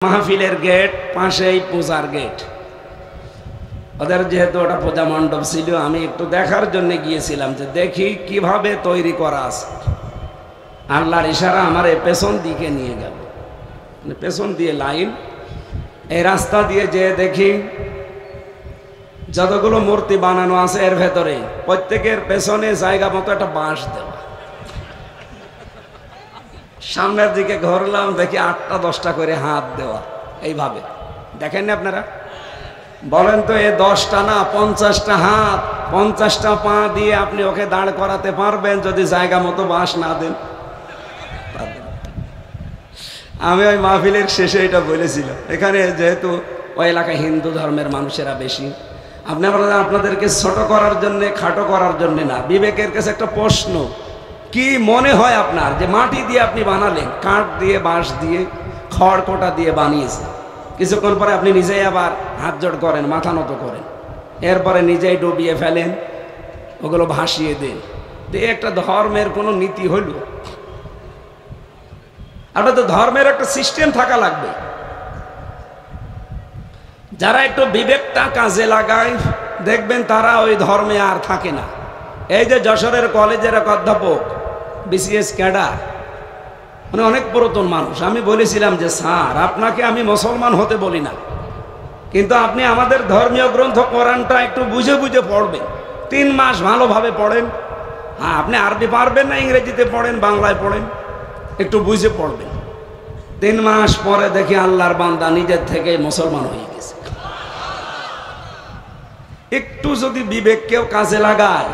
মাহফিলের গেট পাশেই পূজার গেট। ওদের যেহেতু ওটা পূজা মণ্ডপ ছিল, আমি একটু দেখার জন্য গিয়েছিলাম যে দেখি কিভাবে তৈরি করা আছে। আল্লাহর ইশারা আমার এই পেছন দিকে নিয়ে গেল, পেছন দিয়ে লাইন, এই রাস্তা দিয়ে যে দেখি যতগুলো মূর্তি বানানো আছে এর ভেতরে প্রত্যেকের পেছনে জায়গা মতো একটা বাঁশ দেওয়া। সামনের দিকে ঘুরলাম, দেখি 8টা 10টা করে হাত দেওয়া। এইভাবে দেখেন না আপনারা? বলেন তো, এ 10টা না 50টা হাত 50টা পা দিয়ে আপনি ওকে দাঁড় করাতে পারবেন যদি জায়গা মতো বাঁশ না দেন? আমি ওই মাহফিলের শেষে এটা বলেছিলাম, এখানে যেহেতু ওই এলাকায় হিন্দু ধর্মের মানুষেরা বেশি, আপনাদেরকে ছোট করার জন্যে, খাটো করার জন্যে না, বিবেকের কাছে একটা প্রশ্ন, কি মনে হয় আপনার যে মাটি দিয়ে আপনি বানালেন, কাঠ দিয়ে, বাঁশ দিয়ে, খড় কোটা দিয়ে বানিয়েছে, কিছুক্ষণ পরে আপনি নিজেই আবার হাত জোড় করেন, মাথা নত করেন, এরপরে নিজেই ডুবিয়ে ফেলেন, ওগুলো ভাসিয়ে দেন। একটা ধর্মের কোনো নীতি হইল? আপনার তো ধর্মের একটা সিস্টেম থাকা লাগবে। যারা একটু বিবেকটা কাজে লাগায় দেখবেন তারা ওই ধর্মে আর থাকে না। এই যে যশোরের কলেজের এক অধ্যাপক, বিসিএস ক্যাডার, মানে অনেক পুরাতন মানুষ, আমি বলেছিলাম যে স্যার, আপনাকে আমি মুসলমান হতে বলি না, কিন্তু আপনি আমাদের ধর্মীয় গ্রন্থ কোরআনটা একটু বুঝে বুঝে পড়বেন, 3 মাস ভালোভাবে পড়েন। হ্যাঁ, আপনি আরবি পারবেন না, ইংরেজিতে পড়েন, বাংলায় পড়েন, একটু বুঝে পড়বেন। 3 মাস পরে দেখি আল্লাহর বান্দা নিজের থেকে মুসলমান হয়ে গেছে। একটু যদি বিবেক কেউ কাজে লাগায়,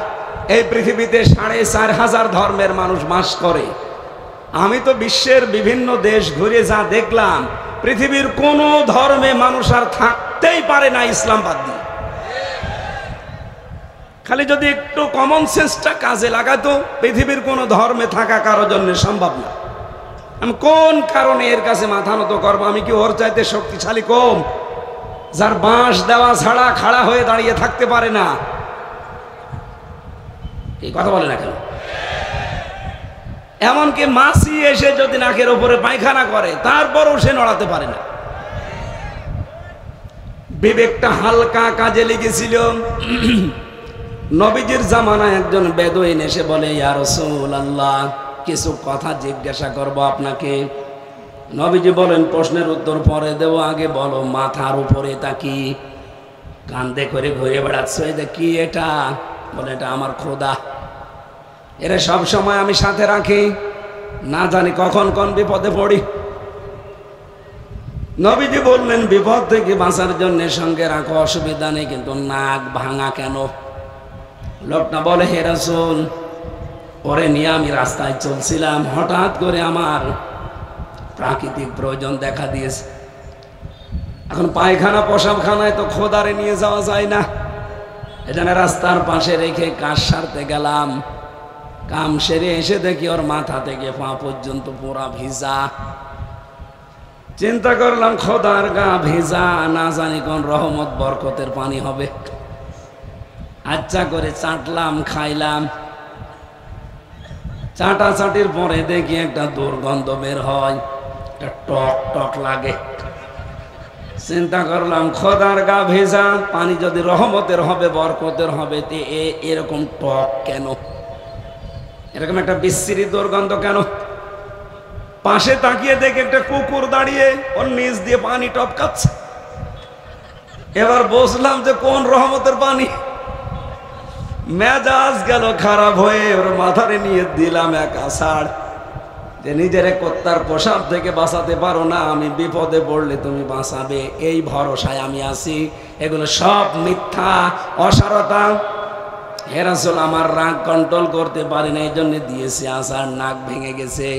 এই পৃথিবীতে 4,500 ধর্মের মানুষ বাস করে। আমি তো বিশ্বের বিভিন্ন দেশ ঘুরে যা দেখলাম, পৃথিবীর কোন ধর্মে মানুষ আর থাকতেই পারে না ইসলাম বাদ দিয়ে। খালি যদি একটু কমন সেন্সটা কাজে লাগাতো, পৃথিবীর কোন ধর্মে থাকা কারোর জন্য সম্ভব না। আমি কোন কারণে এর কাছে মাথা নত করবো? আমি কি ওর চাইতে শক্তিশালী কম, যার বাঁশ দেওয়া ছাড়া খাড়া হয়ে দাঁড়িয়ে থাকতে পারে না? এই কথা বলে না কেন? এমনকি মাছি এসে যদি নাকের উপরে পায়খানা করে, তারপরও সে নড়াতে পারে না। বিবেকটা হালকা কাজে লেগেছিল। নবীজির জামানায় একজন বেদুইন এসে বলে, ইয়া রাসূলুল্লাহ, কিছু কথা জিজ্ঞাসা করব আপনাকে। নবীজি বলেন, প্রশ্নের উত্তর পরে দেব, আগে বলো মাথার উপরে তা কি? কান্দে করে ঘুরে বেড়াচ্ছ, কি এটা? বলে, এটা আমার খোদা, এরা সব সময় আমি সাথে রাখি, না জানি কখন কোন বিপদে পড়ি। নবীজি বললেন, বিপদ থেকে বাঁচার জন্য সঙ্গে রাখো, অসুবিধা নেই, কিন্তু নাক ভাঙা কেন? লোকটা বলে, হে রাসূল, ওরে নিয়ে আমি রাস্তায় চলছিলাম, হঠাৎ করে আমার প্রাকৃতিক প্রয়োজন দেখা দিয়েছে। এখন পায়খানা পেশাবখানায় তো খোদারে নিয়ে যাওয়া যায় না, এখানে রাস্তার পাশে রেখে কাজ সারতে গেলাম। কাম সেরে এসে দেখি ওর মাথা থেকে পা পর্যন্ত পুরা ভিজা। চিন্তা করলাম, খোদার গা ভিজা, না জানি কোন রহমত বরকতের পানি হবে। আচ্ছা করে চাটলাম, খাইলাম। চাটাচাটির পরে দেখি একটা দুর্গন্ধ বের হয়, একটা টক টক লাগে। চিন্তা করলাম, খোদার গা ভেজা, পানি যদি রহমতের হবে, বরকতের হবে, তে এরকম টক কেন? এরকম একটা বিশ্রী দুর্গন্ধ কেন? পাশে তাকিয়ে দেখে একটা কুকুর দাঁড়িয়ে ওর নিচ দিয়ে পানি টপকাচ্ছে। এবার বুঝলাম যে কোন রহমতের পানি। মেজাজ গেল খারাপ হয়ে, ওর মাথারে নিয়ে দিলাম এক আষাঢ়, যে নিজের কর্তার প্রসাব থেকে বাঁচাতে পারো না, আমি বিপদে পড়লে তুমি বাঁচাবে, এই ভরসায় আমি আছি। এগুলো সব মিথ্যা, অসারতা। হে রাসূল, আমার রাগ কন্ট্রোল করতে পারি না, এই জন্য দিয়েছি আষাঢ়, নাক ভেঙে গেছে।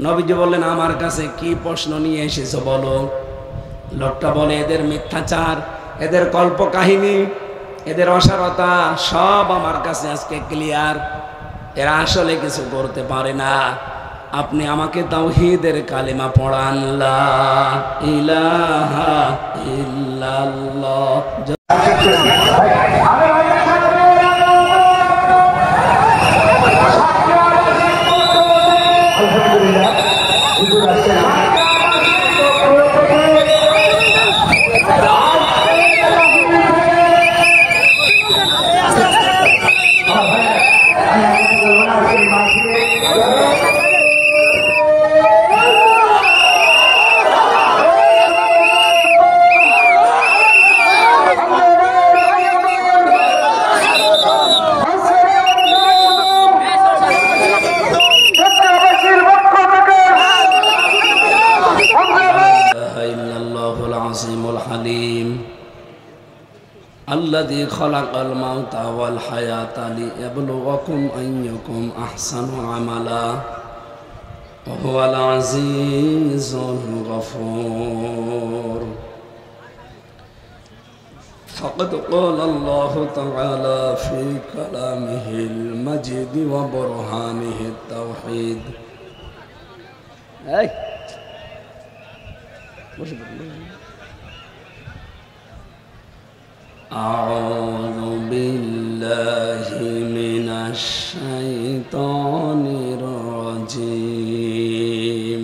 নবীজি বললেন, আমার কাছে কি প্রশ্ন নিয়ে এসেছো বলো। লোকটা বলে, এদের মিথ্যাচার, এদের কল্প কাহিনী, এদের অসারতা সব আমার কাছে আজকে ক্লিয়ার। এরা আসলে কিছু করতে পারে না। আপনি আমাকে তাওহীদের কালিমা পড়ান, লা ইলাহা ইল্লাল্লাহ। আলহামদুলিল্লাহ। الذي خلق الموت والحياة ليبلوكم أيكم أحسن عملا وهو العزيز الغفور. فقد قال الله تعالى في كلامه المجيد وبرهانه التوحيد. أعوذ بالله من الشيطان الرجيم.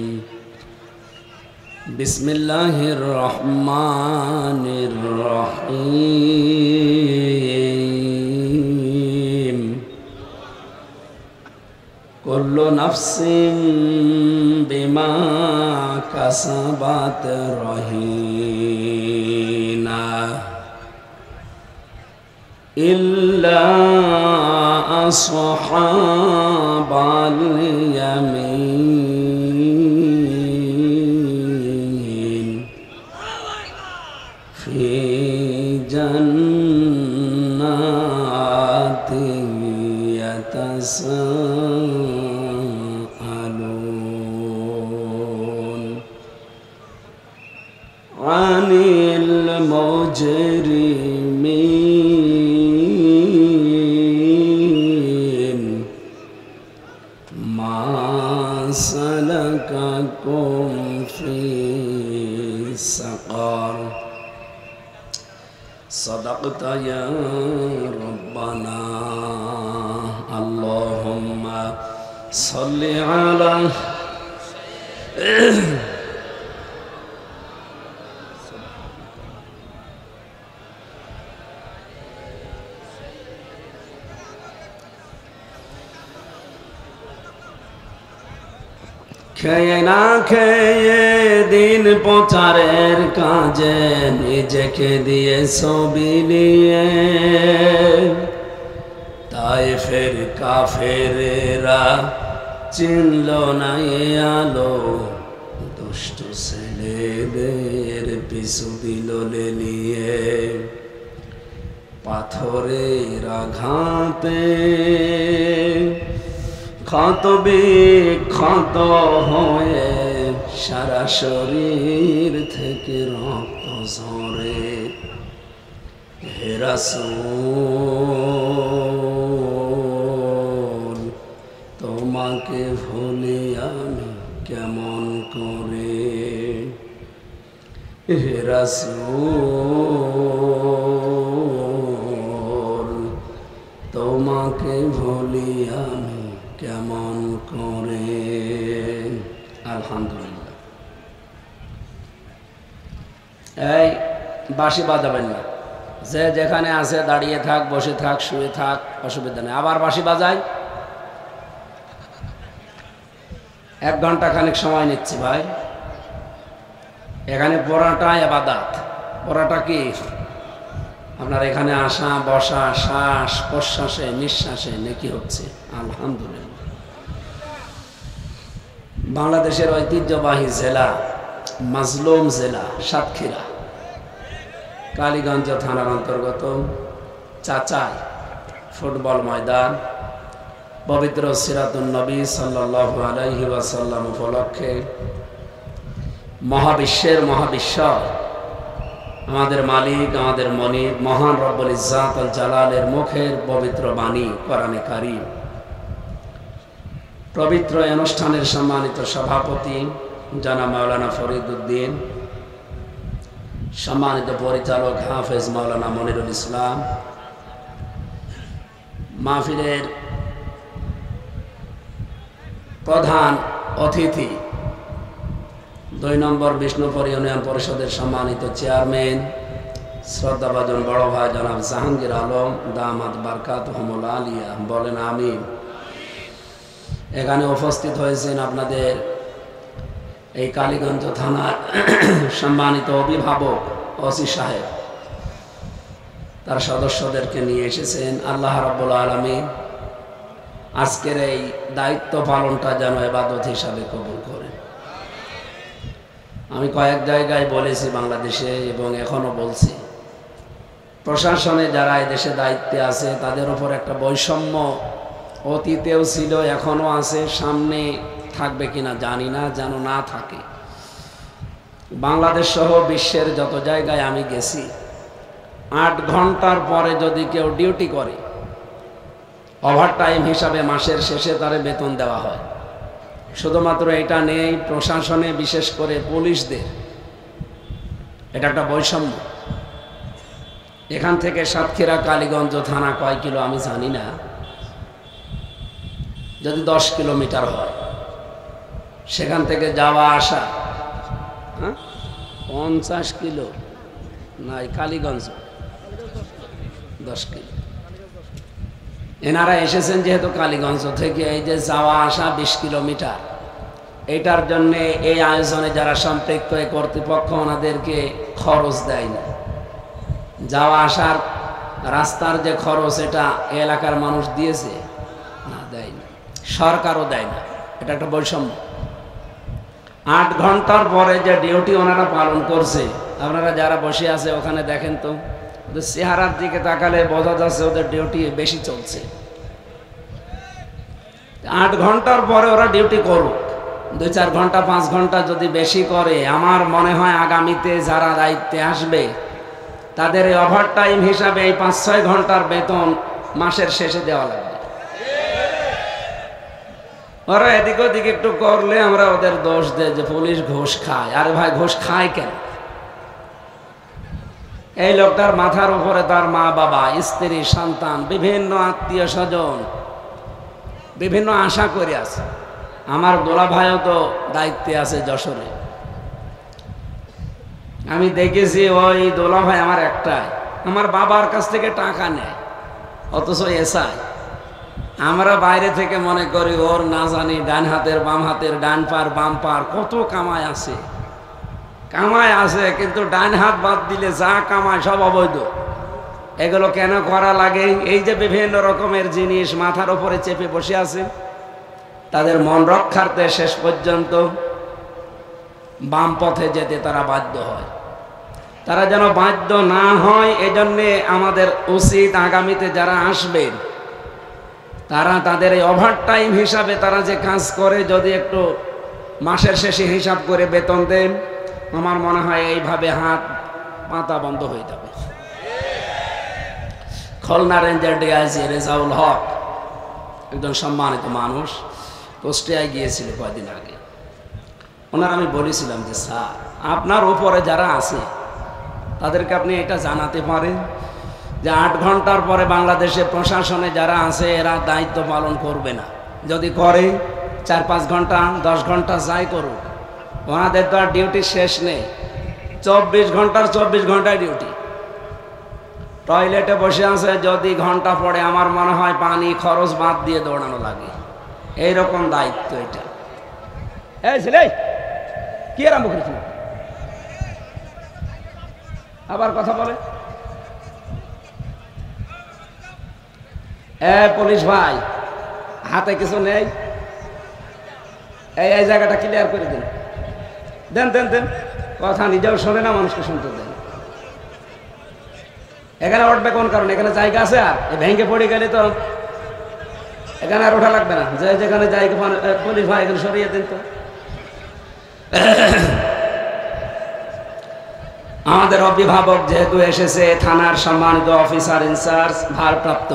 بسم الله الرحمن الرحيم. كل نفس بما كسبت رهينة إلا أصحاب اليمين في جنات يتساءلون عن المجرمين ما سلككم في سقر. صدقت يا ربنا. اللهم صل على খেয়ে না খেয়ে দিন প্রচারের কাজে নিজেকে দিয়ে ছবি নিয়ে তায়েফের কাফেরেরা চিনল না এ আলো। দুষ্ট ছেলেদের পিছু দিল লেলিয়ে পাথরের আঘাতে ক্ষত বিক্ষত হয়ে সারা শরীর থেকে রক্ত ঝরে। হে রাসূল তোমাকে ভুলি আমি কেমন করে। হে রাসূল তোমাকে ভুলি আমি কেমন করে। আলহামদুলিল্লাহ। এই বাঁশি বাজাবেন না, যে যেখানে আছে দাঁড়িয়ে থাক, বসে থাক, শুয়ে থাক, অসুবিধা নেই। আবার বাঁশি বাজাই। 1 ঘন্টা খানিক সময় নিচ্ছি ভাই। এখানে পড়াটা ইবাদত। পড়াটা কি? আপনার এখানে আসা বসা শ্বাস প্রশ্বাসে নিঃশ্বাসে নেকি হচ্ছে। আলহামদুলিল্লাহ। বাংলাদেশের ঐতিহ্যবাহী জেলা, মাজলুম জেলা সাতক্ষীরা, কালীগঞ্জ থানার অন্তর্গত চাচাই ফুটবল ময়দান পবিত্র সিরাতুন নবী সাল্লাল্লাহু আলাইহি ওয়াসাল্লাম উপলক্ষে মহাবিশ্বের মহাবিশ্বর আমাদের মালিক, আমাদের মনিব, মহান রব্বুল ইজ্জাত আল জালালের মুখের পবিত্র বাণী কোরআনে কারীম। পবিত্র অনুষ্ঠানের সম্মানিত সভাপতি জনাব মাওলানা ফরিদ উদ্দিন, সম্মানিত পরিচালক হাফেজ মাওলানা মনিরুল ইসলাম, মাহফিলের প্রধান অতিথি 2 নম্বর বিষ্ণুপুর ইউনিয়ন পরিষদের সম্মানিত চেয়ারম্যান শ্রদ্ধাভাজন বড় ভাই জনাব জাহাঙ্গীর আলম দামাত বারকাতুহুমুল আলিয়া, বলেন আমিন। এখানে উপস্থিত হয়েছেন আপনাদের এই কালীগঞ্জ থানার সম্মানিত অভিভাবক ওসি সাহেব, তার সদস্যদেরকে নিয়ে এসেছেন। আল্লাহ রাব্বুল আলামিন আজকের এই দায়িত্ব পালনটা যেন ইবাদত হিসাবে কবুল করেন। আমি কয়েক জায়গায় বলেছি বাংলাদেশে এবং এখনো বলছি, প্রশাসনে যারা এদেশে দায়িত্বে আছে তাদের উপর একটা বৈষম্য অতীতেও ছিল, এখনো আছে, সামনে থাকবে কিনা জানি না, যেন না থাকে। বাংলাদেশ সহ বিশ্বের যত জায়গায় আমি গেছি, 8 ঘন্টার পরে যদি কেউ ডিউটি করে, ওভারটাইম হিসাবে মাসের শেষে তারে বেতন দেওয়া হয়। শুধুমাত্র এটা নেই, প্রশাসনে বিশেষ করে পুলিশদের এটা একটা বৈষম্য। এখান থেকে সাতক্ষীরা কালীগঞ্জ থানা কয় কিলো আমি জানি না, যদি 10 কিলোমিটার হয়, সেখান থেকে যাওয়া আসা 50 কিলো, নাই কালীগঞ্জ 10 কিলো। এনারা এসেছেন যেহেতু কালীগঞ্জ থেকে, এই যে যাওয়া আসা 20 কিলোমিটার, এটার জন্যে এই আয়োজনে যারা সম্পৃক্ত, এই কর্তৃপক্ষ ওনাদেরকে খরচ দেয় না। যাওয়া আসার রাস্তার যে খরচ, এটা এলাকার মানুষ দিয়েছে না, দেয় না, সরকারও দেয় না। এটা একটা বৈষম্য। 8 ঘন্টার পরে যে ডিউটি ওনারা পালন করছে, আপনারা যারা বসে আছে ওখানে দেখেন তো, ওদের চেহারার দিকে তাকালে বোঝা যাচ্ছে ওদের ডিউটি বেশি চলছে। 8 ঘন্টার পরে ওরা ডিউটি করুক, 2-4 ঘন্টা 5 ঘন্টা যদি বেশি করে, আমার মনে হয় আগামীতে যারা দায়িত্বে আসবে তাদের এই ওভারটাইম হিসাবে এই 5-6 ঘন্টার বেতন মাসের শেষে দেওয়া লাগবে। ওরা এদিক ওদিক একটু করলে আমরা ওদের দোষ দেয় যে পুলিশ ঘুষ খায়। আরে ভাই, ঘুষ খায় কেন? এই লোকটার মাথার উপরে তার মা বাবা, স্ত্রী, সন্তান, বিভিন্ন আত্মীয় স্বজন বিভিন্ন আশা করে আছে। আমার দোলা ভাইও তো দায়িত্বে আছে যশোরে। আমি দেখেছি ওই দোলা ভাই আমার একটাই, আমার বাবার কাছ থেকে টাকা নেয়, অথচ এসআই। আমরা বাইরে থেকে মনে করি ওর না জানি ডান হাতের বাম হাতের, ডান পার বাম পার কত কামাই আছে, কামাই আছে, কিন্তু ডান হাত বাদ দিলে যা কামায় সব অবৈধ। এগুলো কেন করা লাগে? এই যে বিভিন্ন রকমের জিনিস মাথার উপরে চেপে বসে আছে, তাদের মন রক্ষার্থে শেষ পর্যন্ত বাম পথে যেতে তারা বাধ্য হয়। তারা যেন বাধ্য না হয়, এজন্যে আমাদের উচিত আগামীতে যারা আসবেন তারা তাদের এই ওভারটাইম হিসাবে তারা যে কাজ করে, যদি একটু মাসের শেষে হিসাব করে বেতন দেন, আমার মনে হয় এইভাবে হাত পাতা বন্ধ হয়ে যাবে। খুলনা রেঞ্জার ডিআইজি রেজাউল হক একজন সম্মানিত মানুষ, কুষ্টিয়ায় গিয়েছিল কয়েকদিন আগে। ওনার আমি বলেছিলাম যে স্যার, আপনার উপরে যারা আছে তাদেরকে আপনি এটা জানাতে পারেন যে 8 ঘন্টার পরে বাংলাদেশে প্রশাসনে যারা আছে এরা দায়িত্ব পালন করবে না। যদি করে 4-5 ঘন্টা 10 ঘন্টা যাই করুক, ওনাদের তো আর ডিউটি শেষ নেই। 24 ঘন্টার 24 ঘন্টায় ডিউটি। টয়লেটে বসে আছে, যদি ঘন্টা পড়ে আমার মনে হয় পানি খরচ বাদ দিয়ে দৌড়ানো লাগে। এইরকম দায়িত্ব এটা। এই ছেলে কি আরম্ভ করেছিল, আবার কথা বলে। পুলিশ ভাই, হাতে কিছু নেই, এই জায়গাটা ক্লিয়ার করে দিন। দেন দেন দেন, কথা নিজেও শোনে না, মানুষকে শুনতে দেন। এখানে উঠবে কোন কারণে? এখানে জায়গা আছে, আর ভেঙে পড়ে গেলে তো এখানে আর ওঠা লাগবে না। যেখানে জায়গা পুলিশ ভাই এখানে সরিয়ে দিন তো। আমাদের অভিভাবক যেহেতু এসেছে, থানার সম্মানিত অফিসার ইনচার্জ ভারপ্রাপ্ত,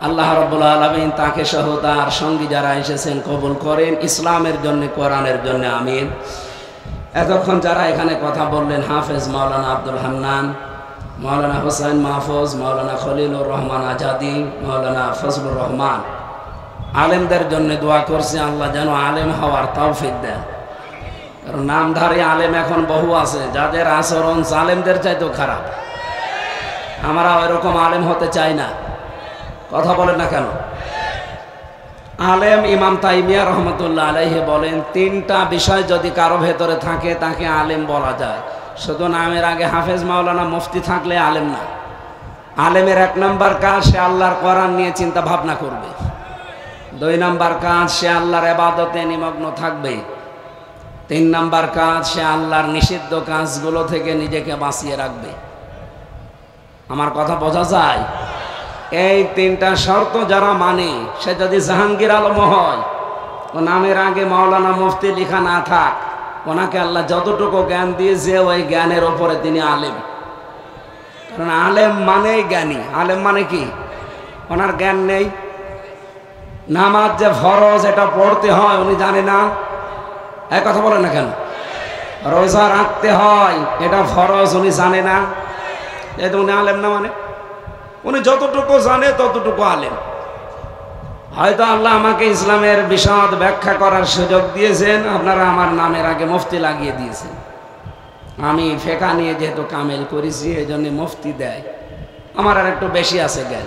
আল্লাহ রাব্বুল আলামিন তাকে সহ তার সঙ্গী যারা এসেছেন কবুল করেন, ইসলামের জন্য, কোরআনের জন্য, আমিন। এতক্ষণ যারা এখানে কথা বললেন, হাফেজ মাওলানা আব্দুল হান্নান, মাওলানা হোসেন মাহফুজ, মাওলানা খলিলুর রহমান আজাদি, মাওলানা ফজলুর রহমান, আলেমদের জন্য দোয়া করছি আল্লাহ যেন আলেম হওয়ার তৌফিক দেন। কারণ নামধারী আলেম এখন বহু আছে, যাদের আচরণ জালেমদের চাইতেও খারাপ। আমরা ওইরকম আলেম হতে চাই না। কথা বলেন না কেন? আলেম ইমাম তাইমিয়া রহমতুল্লাহ আলাইহি বলেন, 3টা বিষয় যদি কারো ভেতরে থাকে তাকে আলেম বলা যায়। শুধু নামের আগে হাফেজ মাওলানা মুফতি থাকলে আলেম না। আলেমের 1 নম্বর কাজ, সে আল্লাহর কোরআন নিয়ে চিন্তা ভাবনা করবে। 2 নম্বর কাজ, সে আল্লাহর ইবাদতে নিমগ্ন থাকবে। 3 নম্বর কাজ, সে আল্লাহর নিষিদ্ধ কাজগুলো থেকে নিজেকে বাঁচিয়ে রাখবে। আমার কথা বোঝা যায়? এই তিনটা শর্ত যারা মানে, সে যদি জাহাঙ্গীর আলম হয়, ও নামের আগে মাওলানা মুফতি লেখা না থাক, ওনাকে আল্লাহ যতটুকু জ্ঞান দিয়েছে ওই জ্ঞানের ওপরে তিনি আলেম। কারণ আলেম মানেই জ্ঞানী। আলেম মানে কি? ওনার জ্ঞান নেই। নামাজ যে ফরজ এটা পড়তে হয় উনি জানে না, এক কথা বলেন না কেন? রোজা রাখতে হয় এটা ফরজ উনি জানে না, এটা উনি আলেম না? মানে উনি যতটুকু জানে ততটুকু আলেম। হয়তো আল্লাহ আমাকে ইসলামের বিশদ ব্যাখ্যা করার সুযোগ দিয়েছেন, আপনারা আমার নামের আগে মুফতি লাগিয়ে দিয়েছেন। আমি ফেকা নিয়ে যেহেতু কামেল করেছি এই জন্য মুফতি দেয়। আমার আর একটু বেশি আছে জ্ঞান,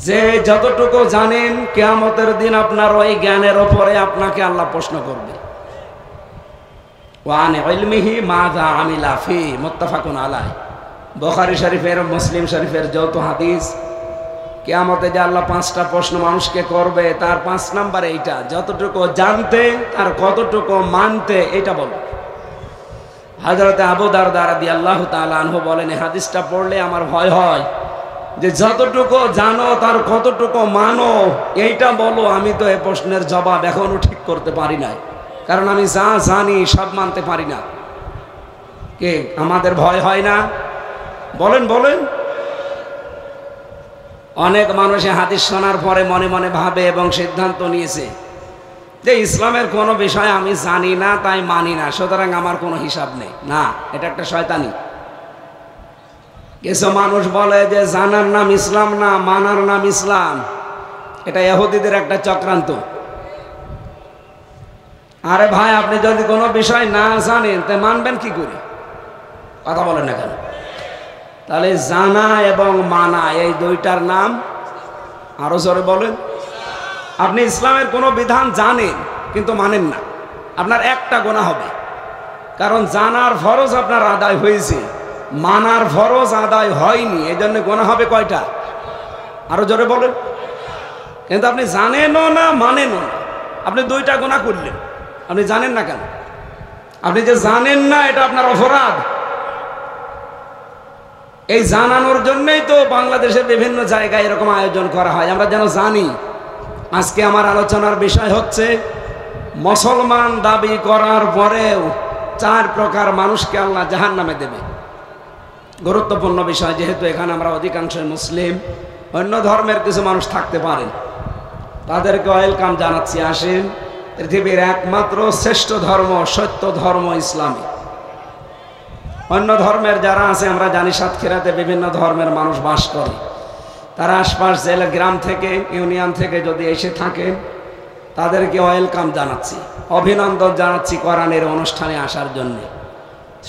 যে যতটুকু জানেন কিয়ামতের দিন আপনার ওই জ্ঞানের ওপরে আপনাকে আল্লাহ প্রশ্ন করবে। ওয়ান ইলমিহি মাযা আমিলা ফি, মুত্তাফাকুন আলাইহি। বুখারী শরীফের, মুসলিম শরীফের যৌথ হাদিস। কিয়ামতে যে আল্লাহ 5টা প্রশ্ন মানুষকে করবে, তার 5 নাম্বার এইটা, যতটুকু জানতে আর কতটুকু মানতে, এটা বলো। হযরত আবু দারদা রাদিয়াল্লাহু তাআলা আনহু বলেন, এই হাদিসটা পড়লে আমার ভয় হয় যে যতটুকু জানো তার কতটুকু মানো, এইটা বলো। আমি তো এই প্রশ্নের জবাব এখনো ঠিক করতে পারি নাই, কারণ আমি যা জানি সব মানতে পারি না। কে আমাদের ভয় হয় না? বলেন বলেন। অনেক মানুষে হাদিস শোনার পরে মনে মনে ভাবে এবং সিদ্ধান্ত নিয়েছে যে ইসলামের কোনো বিষয় আমি জানি না তাই মানি না, সুতরাং আমার কোনো হিসাব নেই। না, এটা একটা শয়তানি। কিছু মানুষ বলে যে জানার নাম ইসলাম না, মানার নাম ইসলাম। এটা ইহুদিদের একটা চক্রান্ত। আরে ভাই, আপনি যদি কোনো বিষয় না জানেন তা মানবেন কি করে? কথা বলেন না কেন? তাহলে জানা এবং মানা এই দুইটার নাম, আরো জোরে বলেন। আপনি ইসলামের কোনো বিধান জানেন কিন্তু মানেন না, আপনার একটা গুনাহ হবে। কারণ জানার ফরজ আপনার আদায় হয়েছে, মানার ফরজ আদায় হয়নি, এই জন্য গুনাহ হবে কয়টা? আরো জোরে বলেন। কিন্তু আপনি জানেনও না মানেনও না, আপনি দুইটা গুনাহ করলেন। আপনি জানেন না কেন? আপনি যে জানেন না এটা আপনার অপরাধ। এই জানানোর জন্যই তো বাংলাদেশের বিভিন্ন জায়গায় এরকম আয়োজন করা হয়, আমরা যেন জানি। আজকে আমার আলোচনার বিষয় হচ্ছে মুসলমান দাবি করার পরেও 4 প্রকার মানুষকে আল্লাহ জাহান্নামে দেবে। গুরুত্বপূর্ণ বিষয়, যেহেতু এখানে আমরা অধিকাংশ মুসলিম, অন্য ধর্মের কিছু মানুষ থাকতে পারেন, তাদেরকে ওয়েলকাম জানাচ্ছি। আসেন, পৃথিবীর একমাত্র শ্রেষ্ঠ ধর্ম, সত্য ধর্ম ইসলামী। অন্য ধর্মের যারা আছে আমরা জানি সাতক্ষীরাতে বিভিন্ন ধর্মের মানুষ বাস করে, তারা আশপাশ জেলা, গ্রাম থেকে, ইউনিয়ন থেকে যদি এসে থাকেন তাদেরকে ওয়েলকাম জানাচ্ছি, অভিনন্দন জানাচ্ছি কোরআনের অনুষ্ঠানে আসার জন্য।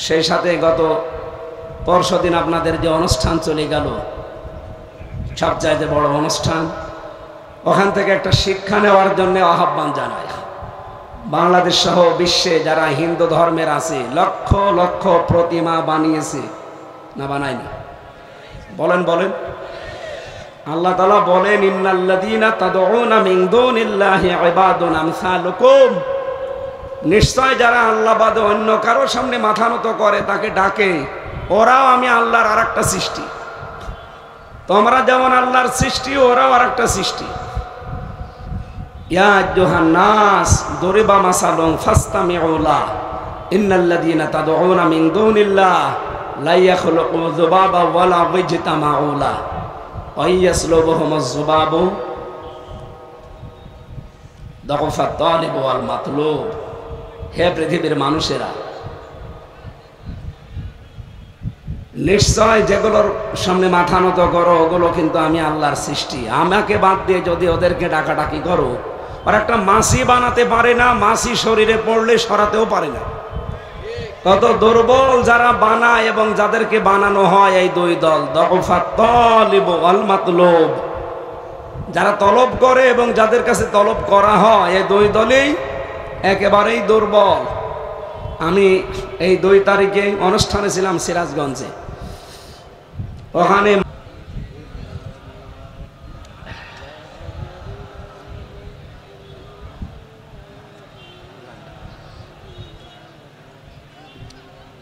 সেই সাথে গত পরশুদিন আপনাদের যে অনুষ্ঠান চলে গেল, সবচাইতে বড় অনুষ্ঠান, ওখান থেকে একটা শিক্ষা নেওয়ার জন্য আহ্বান জানায়। বাংলাদেশ সহ বিশ্বে যারা হিন্দু ধর্মের আছে, লক্ষ লক্ষ প্রতিমা বানিয়েছে না বানায়নি? বলেন বলেন। আল্লাহ তাআলা বলেন, ইন্নাল্লাযীনা তাদউনা মিন দুনিল্লাহি ইবাদুন আমসালুকুম, নিশ্চয় যারা আল্লাহ বাদে অন্য কারো সামনে মাথা নত করে, তাকে ডাকে, ওরাও আমি আল্লাহর আরেকটা সৃষ্টি। তোমরা যেমন আল্লাহর সৃষ্টি, ওরাও আরেকটা সৃষ্টি। ইয়া আইয়ুহান নাস দুরিবা মাসালুন ফাসতামিউ লাহু ইন্নাল্লাযীনা তাদউনা মিন দুনিল্লাহি লা ইয়াখলুকু যুবাবা ওয়ালা ইয়াজতামাউ লাহু ওয়া ইয়াসলুবুহুমুজ যুবাবু দাফাত তালিব ওয়াল মাতলুব। হে পৃথিবীর মানুষেরা, নিশ্চয় যেগুলোর সামনে মাথা নত করো ওগুলো কিন্তু আমি আল্লাহর সৃষ্টি। আমাকে বাদ দিয়ে যদি ওদেরকে ডাকাডাকি করো, আর একটা মাছি বানাতে পারে না, মাছি শরীরে পড়লে সরাতেও পারে না। কত দুর্বল যারা বানায় এবং যাদেরকে বানানো হয়, এই দুই দল, দাফাত তালিব ওয়াল মাতলুব। যারা তলব করে এবং যাদের কাছে তলব করা হয়, এই দুই দলই একেবারেই দুর্বল। আমি এই 2 তারিখে অনুষ্ঠানে ছিলাম সিরাজগঞ্জে, ওখানে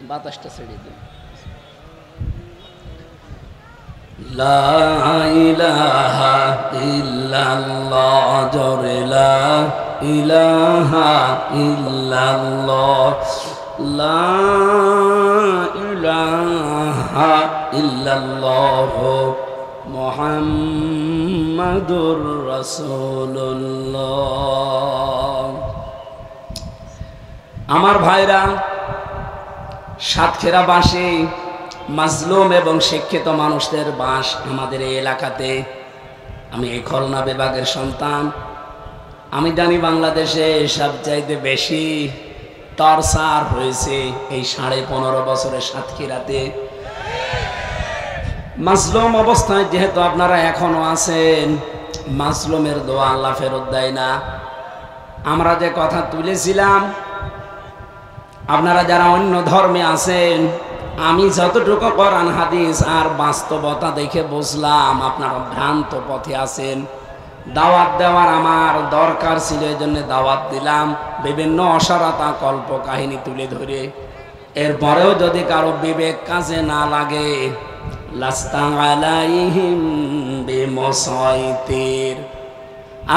বাতাসটা ছেড়ে দিন। লা ইলাহা ইল্লাল্লাহ, জোরে লা ইলাহা ইল্লাল্লাহ, লা ইলাহা ইল্লাল্লাহ মুহাম্মাদুর রাসূলুল্লাহ। আমার ভাইরা, সাতক্ষীরাবাসী মাজলুম এবং শিক্ষিত মানুষদের বাস আমাদের এই এলাকাতে। আমি এই খুলনা বিভাগের সন্তান। আমি জানি বাংলাদেশে সবচাইতে বেশি টর্চার হয়েছে এই 15.5 বছরের সাতক্ষীরাতে। মাজলুম অবস্থায় যেহেতু আপনারা এখনো আছেন, মাজলুমের দোয়া আল্লাহ ফেরত দেয় না। আমরা যে কথা তুলেছিলাম, আপনারা যারা অন্য ধর্মে আছেন, আমি যতটুকু কোরআন হাদিস আর বাস্তবতা দেখে বুঝলাম আপনারা ভ্রান্ত পথে আছেন। দাওয়াত দেওয়ার আমার দরকার ছিল, এই জন্য দাওয়াত দিলাম, বিভিন্ন অসারতা কল্প কাহিনী তুলে ধরে। এরপরেও যদি কারো বিবেক কাজে না লাগে, লাস্তা আলাইহিম বিমুসাইতির।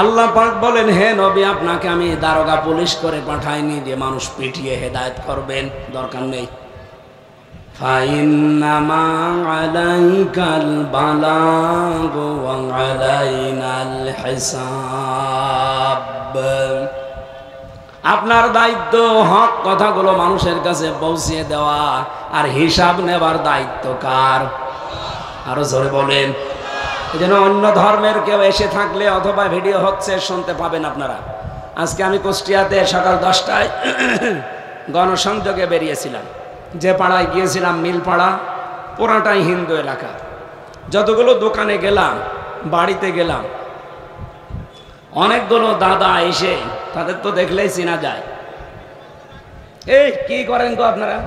আল্লাহ পাক বলেন, হে নবী, আপনাকে আমি দারোগা পুলিশ করে পাঠাইনি যে মানুষ পিটিয়ে হেদায়েত করবেন, দরকার নেই। ফাইন্নামা আলাইকাল বালাগু ওয়া আলাইনাল হিসাব। আপনার দায়িত্ব হক কথাগুলো মানুষের কাছে পৌঁছিয়ে দেওয়া, আর হিসাব নেবার দায়িত্ব কার? আরো জোরে বলেন। এই জন্য অন্য ধর্মের কেউ এসে থাকলে অথবা ভিডিও হচ্ছে শুনতে পাবেন আপনারা। আজকে আমি কুষ্টিয়াতে সকাল 10টায় গণসংযোগে বেরিয়েছিলাম। যে পাড়ায় গিয়েছিলাম, মিলপাড়া, পুরাটাই হিন্দু এলাকা। যতগুলো দোকানে গেলাম, বাড়িতে গেলাম, অনেকগুলো দাদা এসে, তাদের তো দেখলেই চেনা যায়। এই কি করেন গো আপনারা?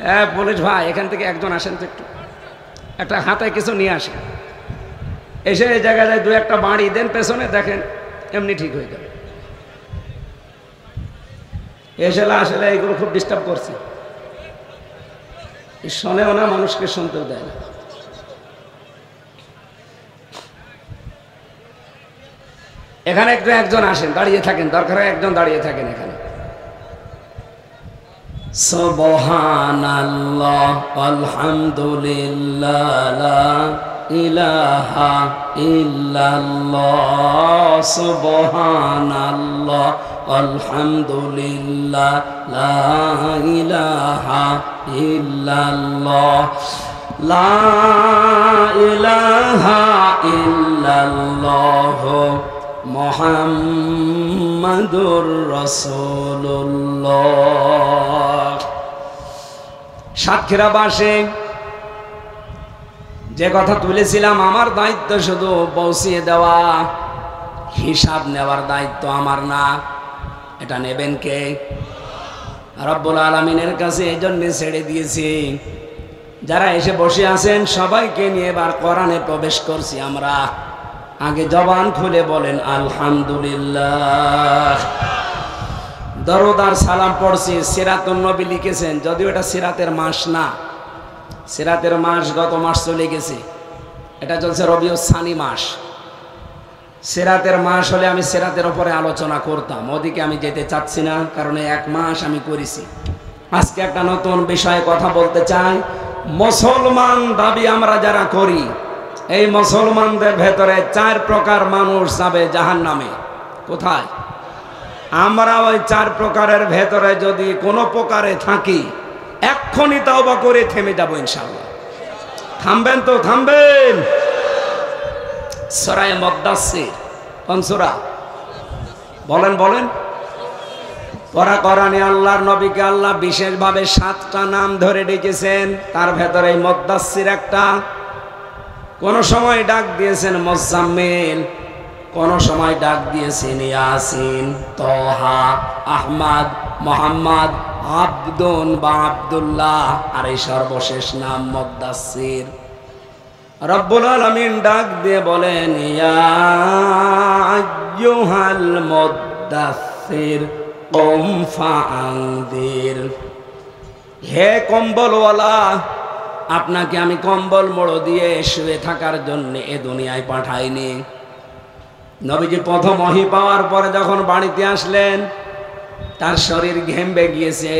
হ্যাঁ পুলিশ ভাই, এখান থেকে একজন আসেন তো, একটু একটা হাতে কিছু নিয়ে আসেন। এসে এই জায়গায় 2-1টা বাড়ি দেন পেছনে, দেখেন এমনি ঠিক হয়ে যাবে। এসে আসলে এইগুলো খুব ডিস্টার্ব করছে, শোনেও না, মানুষকে শুনতেও দেয় না। এখানে একজন আসেন, দাঁড়িয়ে থাকেন, দরকার হয় একজন দাঁড়িয়ে থাকেন এখানে। সুবহানাল্লাহ আলহামদুলিল্লাহ লা ইলাহা ইল্লাল্লাহ, সুবহানাল্লাহ আলহামদুলিল্লাহ লা ইলাহা ইল্লাল্লাহ, লা ইলাহা ইল্লাল্লাহ মুহাম্মাদুর রাসূলুল্লাহ। সাতক্ষীরাবাসী, যে কথা তুলেছিলাম, আমার দায়িত্ব শুধু পৌঁছিয়ে দেওয়া, হিসাব নেওয়ার দায়িত্ব আমার না। এটা নেবেন কে? রব্বুল আলামিনের কাছে। এই জন্য ছেড়ে দিয়েছি। যারা এসে বসে আছেন সবাইকে নিয়ে এবার কোরআনে প্রবেশ করছি আমরা। আগে জবান খুলে বলেন আলহামদুলিল্লাহ। দরুদ আর সালাম পড়ছি। সিরাতুন নবী লিখেছেন, যদিও এটা সিরাতের মাস না, সিরাতের মাস গত মাস চলে গেছে, এটা চলছে রবিউল সানি মাস। সিরাতের মাস হলে আমি সিরাতের উপরে আলোচনা করতাম, ওদিকে আমি যেতে চাচ্ছি না, কারণ 1 মাস আমি করেছি। আজকে একটা নতুন বিষয়ে কথা বলতে চাই। মুসলমান দাবি আমরা যারা করি, এই মুসলমানদের ভেতরে 4 প্রকার মানুষ যাবে জাহান্নামে। কোথায়? আমরা ওই 4 প্রকারের ভেতরে যদি কোনো প্রকারে থাকি, এক্ষুনি তওবা করে থেমে যাব ইনশাআল্লাহ। থামবেন তো? থামবেন। সূরা মুদ্দাসসির, কোন সূরা? বলেন বলেন। পরা কোরআনে আল্লাহর নবীকে আল্লাহ বিশেষভাবে 7টা নাম ধরে ডেকেছেন, তার ভেতরে মুদ্দাসসির একটা। কোন সময় ডাক দিয়েছেন মুজাম্মিল, কোন সময় ডাক দিয়েছেন ইয়াসিন, তোহা, আহমদ, মোহাম্মদ, আব্দুন বা আব্দুল্লাহ, আর এই সর্বশেষ নাম মুদ্দাসসির। রব্বুল আলামিন ডাক দিয়ে বলেন, ইয়া আইয়ুহাল মুদ্দাসসির কুম ফাআনদির। হে কম্বলওয়ালা, আপনাকে আমি কম্বল মোড়ো দিয়ে শুয়ে থাকার জন্য এ দুনিয়ায় পাঠাইনি। নবীজি প্রথম ওহী পাওয়ার পরে যখন বাড়িতে আসলেন, তার শরীর ঘেমে গিয়েছে,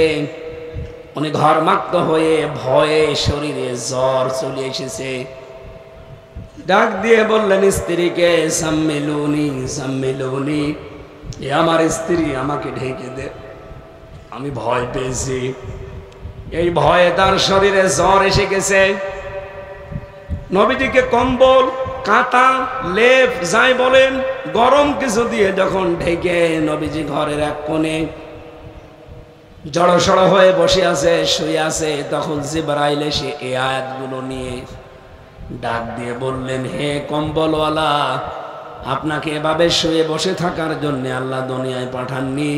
উনি ঘর্মাক্ত হয়ে ভয়ে শরীরে জ্বর চলে এসেছে। ডাক দিয়ে বললেন স্ত্রীকে, সাম্মিলুনি সাম্মিলুনি, এ আমার স্ত্রী, আমাকে ঢেকে দে, আমি ভয় পেয়েছি। এই ভয়ে তার শরীরে জ্বর এসে গেছে। নবীজিকে কম্বল, কাঁথা, লেপ যাই বলেন গরম কিছু দিয়ে যখন ঢেকে নবীজি ঘরের এক কোণে জড়সড় হয়ে বসে আছে, শুয়ে আছে, তখন জিবরাইল এসে এই আয়াতগুলো নিয়ে ডাক দিয়ে বললেন, হে কম্বলওয়ালা, আপনাকে এভাবে শুয়ে বসে থাকার জন্য আল্লাহ দুনিয়ায় পাঠাননি,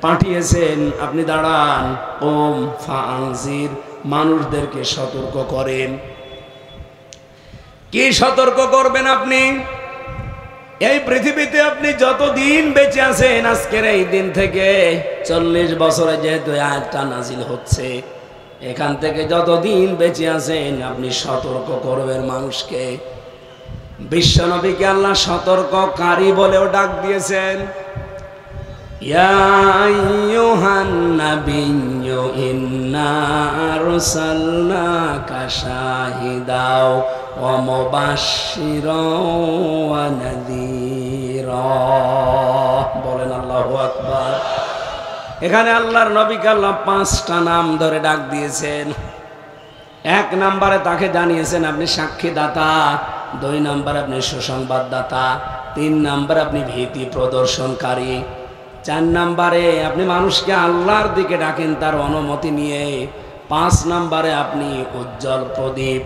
পাঠিয়েছেন আপনি দাঁড়ান, কুম ফাআনজির, মানুষদেরকে সতর্ক করেন। কি সতর্ক করবেন আপনি? এই পৃথিবীতে আপনি যতদিন বেঁচে আছেন, আজকের এই দিন থেকে 40 বছরে যেহেতু আয়াতটা নাজিল হচ্ছে, এখান থেকে যতদিন বেঁচে আছেন আপনি সতর্ক করবেন মানুষকে। বিশ্বনবীকে আল্লাহ সতর্ককারী বলেও ডাক দিয়েছেন। ইয়া আইয়ুহান নাবিয়্যু ইন্না আরসালনাকা শাহিদাও ওয়া মুবাশশিরাও ওয়া নাযীরা। বলেন আল্লাহু আকবার। এখানে আল্লাহর নবীকে আল্লাহ 5টা নাম ধরে ডাক দিয়েছেন। 1 নম্বরে তাকে জানিয়েছেন আপনি সাক্ষীদাতা, 2 নম্বরে আপনি সুসংবাদদাতা, 3 নম্বরে আপনি ভীতি প্রদর্শনকারী, 4 নম্বরে আপনি মানুষকে আল্লাহর দিকে ডাকেন তার অনুমতি নিয়ে, 5 নম্বরে আপনি উজ্জ্বল প্রদীপ,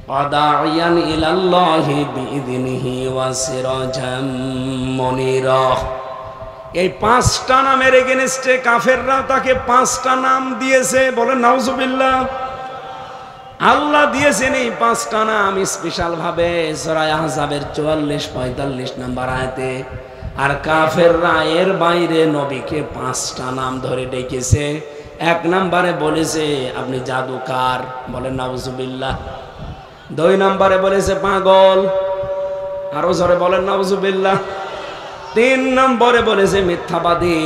ওয়াদাইয়ান ইলাল্লাহি বিইযনিহি ওয়া সিরাজাম মুনিরা। এই 5টা নামের এগেনস্টে কাফেররা তাকে 5টা নাম দিয়েছে। বলেন নাউজুবিল্লাহ। আল্লাহ দিয়েছেন এই 5টা নাম স্পেশাল ভাবে সূরা আহজাবের 44-45 নম্বর আয়াতে। আর কাফেররা এর বাইরে নবীকে 5টা নাম ধরে ডেকেছে। 1 নম্বরে বলেছে আপনি জাদুকার, বলেন নাউজুবিল্লাহ। 2 নম্বরে বলেছে পাগল, আরো জোরে বলেন নাউজুবিল্লাহ। 3 নম্বরে বলেছে মিথ্যাবাদী,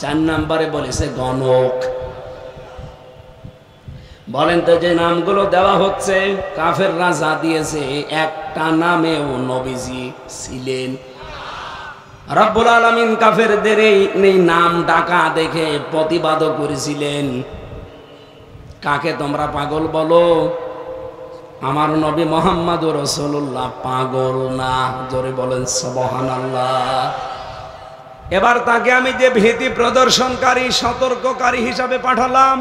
4 নম্বরে বলেছে গণক। বলেন তো যে নামগুলো দেওয়া হচ্ছে কাফেররা যা দিয়েছে, একটা নামেও নবীজি ছিলেন। রব্বুল আলামিন কাফেরদের এই নাম ডাকা দেখে প্রতিবাদও করেছিলেন। কাকে তোমরা পাগল বলো? আমার নবী মুহাম্মদুর রাসূলুল্লাহ পাগল না। জোরে বলেন সুবহানাল্লাহ। এবার তাকে আমি যে ভীতি প্রদর্শনকারী, সতর্ককারী হিসাবে পাঠালাম,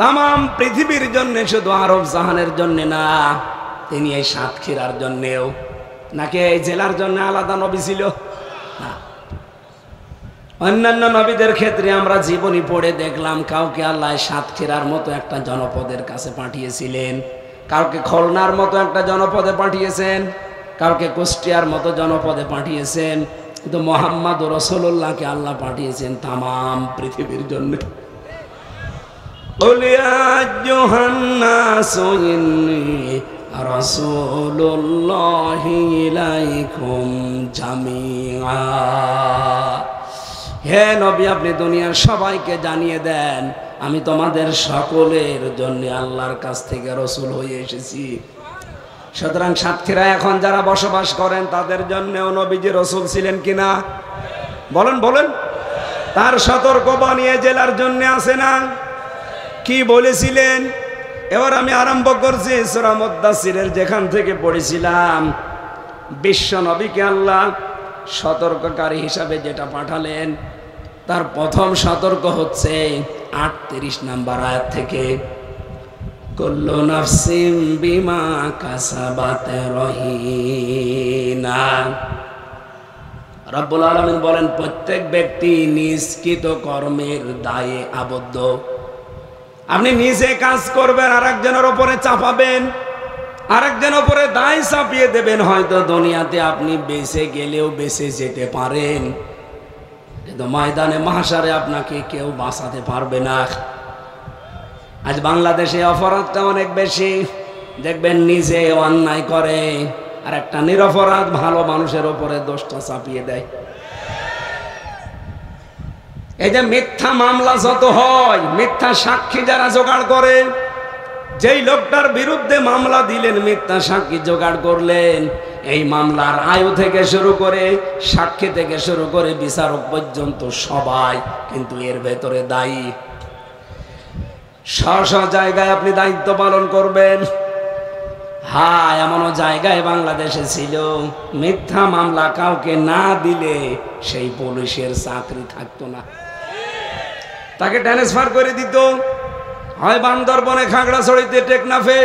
তামাম পৃথিবীর জন্য, শুধু আরব জাহানের জন্য না, তিনি এই সাতক্ষীরার জন্যেও। নাকি এই জেলার জন্য আলাদা নবী ছিল না? অন্যান্য নবীদের ক্ষেত্রে আমরা জীবনী পড়ে দেখলাম কাউকে আল্লাহ সাতক্ষীরার মতো একটা জনপদের কাছে পাঠিয়েছিলেন, কাউকে খুলনার মতো একটা জনপদে পাঠিয়েছেন, কাউকে কুষ্টিয়ার মতো জনপদে পাঠিয়েছেন, কিন্তু মুহাম্মদুর রাসূলুল্লাহকে আল্লাহ পাঠিয়েছেন তামাম পৃথিবীর জন্য। قل يا أيها الناس إني رسول الله إليكم جميعا। হে নবী, আপনি দুনিয়ার সবাইকে জানিয়ে দেন আমি তোমাদের সকলের জন্য আল্লাহর কাছ থেকে রসুল হয়ে এসেছি। সুতরাং সাতক্ষীরা এখন যারা বসবাস করেন তাদের জন্যও নবীজি রসুল ছিলেন কিনা? বলেন বলেন। তার সতর্ক বানিয়ে জেলার জন্য আছে না? কি বলেছিলেন? এবার আমি আরম্ভ করছি সূরা মুদ্দাসসিরের যেখান থেকে পড়েছিলাম। বিশ্ব নবীকে আল্লাহ সতর্ককারী হিসাবে যেটা পাঠালেন, তার প্রথম সতর্ক হচ্ছে 38 নম্বর আয়াত থেকে, কুল্লু নাফসিন বিমা কাসাবাত রহিনা। রব্বুল আলামিন বলেন প্রত্যেক ব্যক্তি নিষ্কৃত কর্মের দায়ে আবদ্ধ। আপনি নিজে কাজ করবেন, আরেকজনের উপরে চাপাবেন, আরেকজনের উপরে দায় চাপিয়ে দেবেন। হয়তো দুনিয়াতে আপনি বেঁচে গেলেও বেঁচে যেতে পারেন, কিন্তু ময়দানে মাহশারে আপনাকে কেউ বাঁচাতে পারবে না। আজ বাংলাদেশে অপরাধটা অনেক বেশি। দেখবেন নিজে অন্যায় করে আর একটা নিরপরাধ ভালো মানুষের উপরে দোষটা চাপিয়ে দেয়। এই যে মিথ্যা মামলা যত হয়, মিথ্যা সাক্ষী যারা জোগাড় করে, যেই লোকটার বিরুদ্ধে মামলা দিলেন, মিথ্যা সাক্ষী জোগাড় করলেন, এই মামলার আয়ু থেকে শুরু করে, সাক্ষী থেকে শুরু করে বিচারক পর্যন্ত সবাই কিন্তু এর ভেতরে দায়ী। স্ব জায়গায় আপনি দায়িত্ব পালন করবেন। হ্যাঁ, এমনও জায়গায় বাংলাদেশে ছিল মিথ্যা মামলা কাউকে না দিলে সেই পুলিশের চাকরি থাকতো না, তাকে ট্রান্সফার করে দিত, হয় বান্দরবনে, খাগড়াছড়িতে, টেকনাফে।